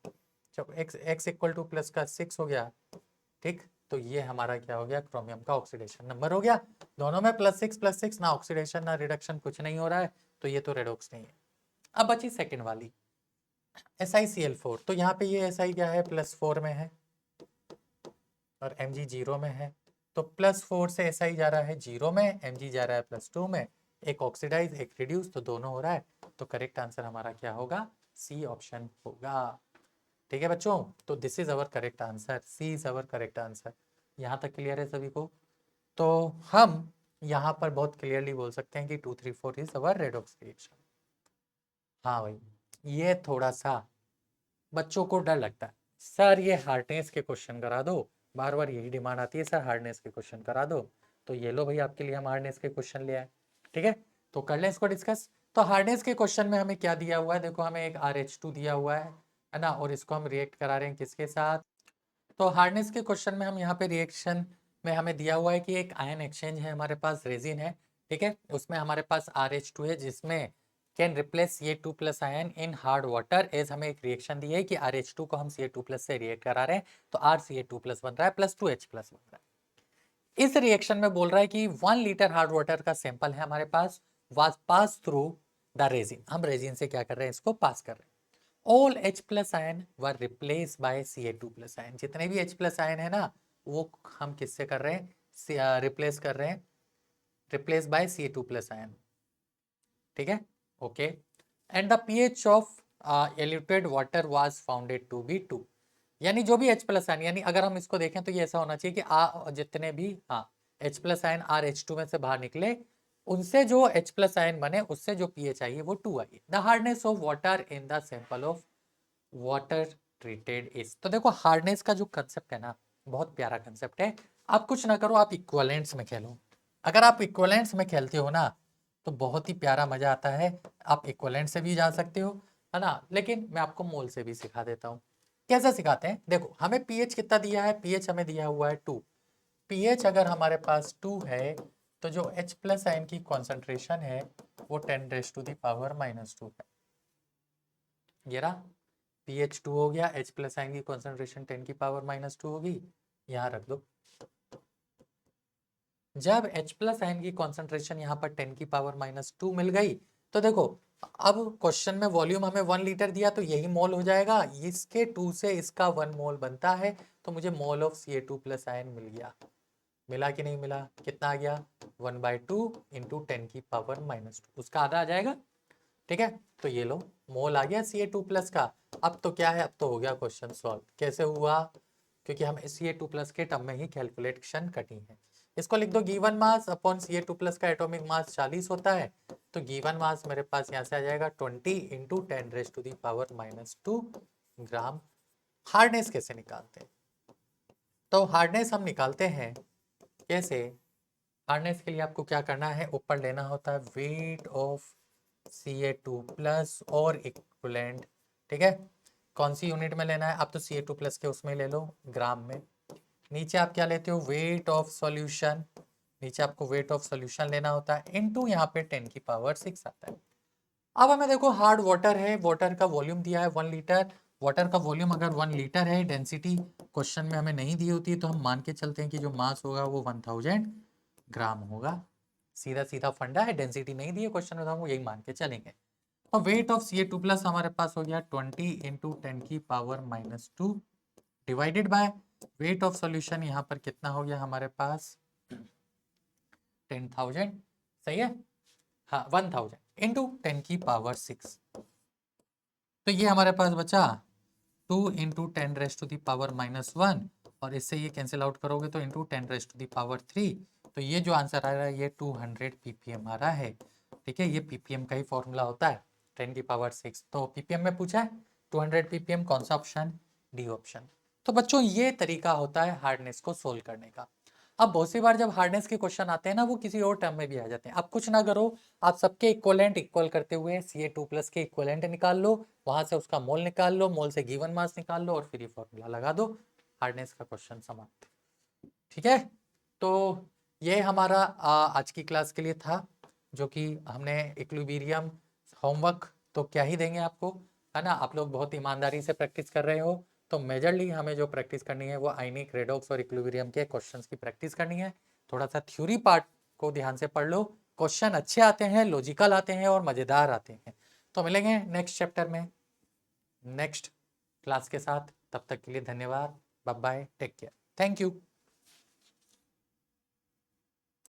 जब x इक्वल टू प्लस का 6 हो गया, ठीक, तो ये हमारा क्या हो गया, क्रोमियम का ऑक्सीडेशन नंबर हो गया। दोनों में +6 ना ऑक्सीडेशन ना रिडक्शन, कुछ नहीं हो रहा है, तो ये तो रेडॉक्स नहीं है। अब बची सेकंड वाली SiCl4, तो यहाँ पे ये Si क्या है +4 में है और Mg 0 में है, तो +4 से Si जा रहा है 0 में, Mg जा रहा है +2 में, एक ऑक्सीडाइज एक रिड्यूस, तो दोनों हो रहा है, तो करेक्ट आंसर हमारा क्या होगा, सी ऑप्शन होगा। ठीक है बच्चों, तो this is our correct answer, C is our correct answer. यहाँ तक क्लियर है सभी को? तो हम यहाँ पर बहुत क्लियरली बोल सकते हैं कि 2, 3, 4 इज अवर रेडॉक्स रिएक्शन। हाँ भाई, ये थोड़ा सा बच्चों को डर लगता है, सर ये हार्डनेस के क्वेश्चन करा दो, बार बार यही डिमांड आती है सर हार्डनेस के क्वेश्चन करा दो, तो ये लो भाई आपके लिए हम हार्डनेस के क्वेश्चन ले आए। ठीक है, तो कर लें इसको डिस्कस। तो हार्डनेस के क्वेश्चन में हमें क्या दिया हुआ है, देखो हमें एक RH2 दिया हुआ है ना, और इसको हम रिएक्ट करा रहे हैं किसके साथ, तो हार्डनेस के क्वेश्चन में हम यहाँ पे रिएक्शन में हमें दिया हुआ है कि एक आयन एक्सचेंज है, हमारे पास रेजिन है, ठीक है, उसमें हमारे पास RH2 है जिसमें can replace Ca2+ ion in hard water, as हमें एक रिएक्शन दी है कि RH2 को हम Ca2+ से रिएक्ट करा रहे हैं, तो RCa2+ बन रहा है +2H+ बन रहा है। इस रिएक्शन में बोल रहा है कि 1 लीटर हार्ड वाटर का सैंपल है हमारे पास, was pass through the resin, हम रेजिन से क्या कर रहे हैं, इसको पास कर रहे हैं। All H+ ion were replace by Ca2+ ion, जितने भी H+ आयन है ना, वो हम किससे कर रहे हैं, रिप्लेस कर रहे हैं, रिप्लेस बाय Ca2+ आयन। ठीक है, okay, and the pH of eluted water was founded to be 2, यानी जो भी H+ आयन, यानी अगर हम इसको देखें तो ये ऐसा होना चाहिए कि जितने भी H+ आयन RH2 में से बाहर निकले, उनसे जो H+ आयन बने उससे जो pH आई है वो 2 आई है। The hardness of water in the sample of water treated is, तो देखो हार्डनेस का जो कंसेप्ट है ना, बहुत प्यारा कंसेप्ट है। आप कुछ ना करो, आप इक्विवेलेंट्स में खेलो, अगर आप इक्विवेलेंट्स में खेलते हो ना तो बहुत ही प्यारा मजा आता है। आप इक्विवेलेंट से भी जा सकते हो, है ना, लेकिन मैं आपको मोल से भी सिखा देता हूँ। कैसे सिखाते हैं, देखो हमें पीएच कितना दिया है, पीएच हमें दिया हुआ है 2, पीएच अगर हमारे पास 2 है तो जो H+ आयन की कॉन्सेंट्रेशन है वो 10⁻⁻² है। ये रहा pH 2 हो गया, H+ आयन की कॉन्सेंट्रेशन 10⁻⁻² होगी, यहाँ रख दो। जब H+ आयन की कॉन्सेंट्रेशन यहाँ पर 10⁻⁻² मिल गई, तो देखो अब क्वेश्चन में वॉल्यूम हमें 1 लीटर दिया, तो यही मोल हो जाएगा, इसके 2 से इसका 1 मोल बनता है, तो मुझे मोल ऑफ Ca2+ आयन मिल गया। मिला कि नहीं मिला, कितना आ गया 1/2 इंटू 10⁻⁻², उसका आधा आ जाएगा। ठीक है, तो ये लो मोल आ गया Ca2+ का। अब तो क्या है, अब तो हो गया क्वेश्चन सॉल्व। कैसे हुआ, क्योंकि हम Ca2+ के टर्म में ही कैलकुलेशन कटी है। इसको लिख दो, गिवन मास अपॉन Ca2+ का एटॉमिक मास 40 होता है, तो गिवन मास मेरे पास यहाँ से आ जाएगा 20 इंटू 10⁻⁻² ग्राम। हार्डनेस कैसे निकालते हैं, तो हार्डनेस हम निकालते हैं कैसे, हार्डनेस के लिए आपको क्या करना है, ऊपर लेना होता है वेट ऑफ Ca2+ और इक्विवेलेंट। ठीक है, कौन सी यूनिट में लेना है, आप तो Ca2+ के उसमें ले लो, ग्राम में। नीचे आप क्या लेते हो, वेट ऑफ सॉल्यूशन, नीचे आपको वेट ऑफ सॉल्यूशन लेना होता है, इनटू यहाँ पे 10⁻⁶ आता है। अब हमें देखो हार्ड वाटर है, वाटर का वॉल्यूम दिया है 1 लीटर, वाटर का वॉल्यूम अगर 1 लीटर है, डेंसिटी क्वेश्चन में हमें नहीं दी होती तो हम मान के चलते हैं कि जो मास होगा वो 1000 ग्राम होगा। सीधा सीधा फंडा है, डेंसिटी नहीं दी है क्वेश्चन में तो हम यही मान के चलेंगे। और वेट ऑफ Ca2 प्लस हमारे पास हो गया 20 into 10⁻², divided by weight of solution यहाँ पर कितना हो गया हमारे पास 10,000, सही है, हाँ 1000 इंटू 10⁻6। तो ये हमारे पास बचा 2 इंटू 10⁻⁻1 और इससे ये कैंसिल आउट करोगे तो इंटू 10⁻3। तो ये जो आंसर आ रहा है ये 200 ppm आ रहा है। ठीक है, ये ppm का ही फॉर्मूला होता है 10⁻6। तो ppm में पूछा है 200 ppm, कौन सा ऑप्शन, डी ऑप्शन। तो बच्चों ये तरीका होता है हार्डनेस को सोल्व करने का। अब बहुत सी बार जब हार्डनेस के क्वेश्चन आते हैं ना वो किसी और टर्म में भी आ जाते हैं। आप कुछ ना करो, आप सबके इक्वलेंट इक्वल करते हुए Ca2 प्लस के इक्वलेंट निकाल लो, वहां से उसका मोल निकाल लो, मोल से गिवन मास निकाल लो और फिर ये फॉर्मूला लगा दो, हार्डनेस का क्वेश्चन समाप्त। ठीक है, तो ये हमारा आज की क्लास के लिए था, जो कि हमने इक्विलिब्रियम होमवर्क तो क्या ही देंगे आपको, है ना। आप लोग बहुत ईमानदारी से प्रैक्टिस कर रहे हो, तो मेजरली हमें जो प्रैक्टिस करनी है वो आयनिक, रेडॉक्स और इक्विलिब्रियम के क्वेश्चंस की प्रैक्टिस करनी है। थोड़ा सा थ्योरी पार्ट को ध्यान से पढ़ लो, क्वेश्चन अच्छे आते हैं, लॉजिकल आते हैं और मज़ेदार आते हैं। तो मिलेंगे नेक्स्ट चैप्टर में नेक्स्ट क्लास के साथ, तब तक के लिए धन्यवाद, bye bye, take care, thank you.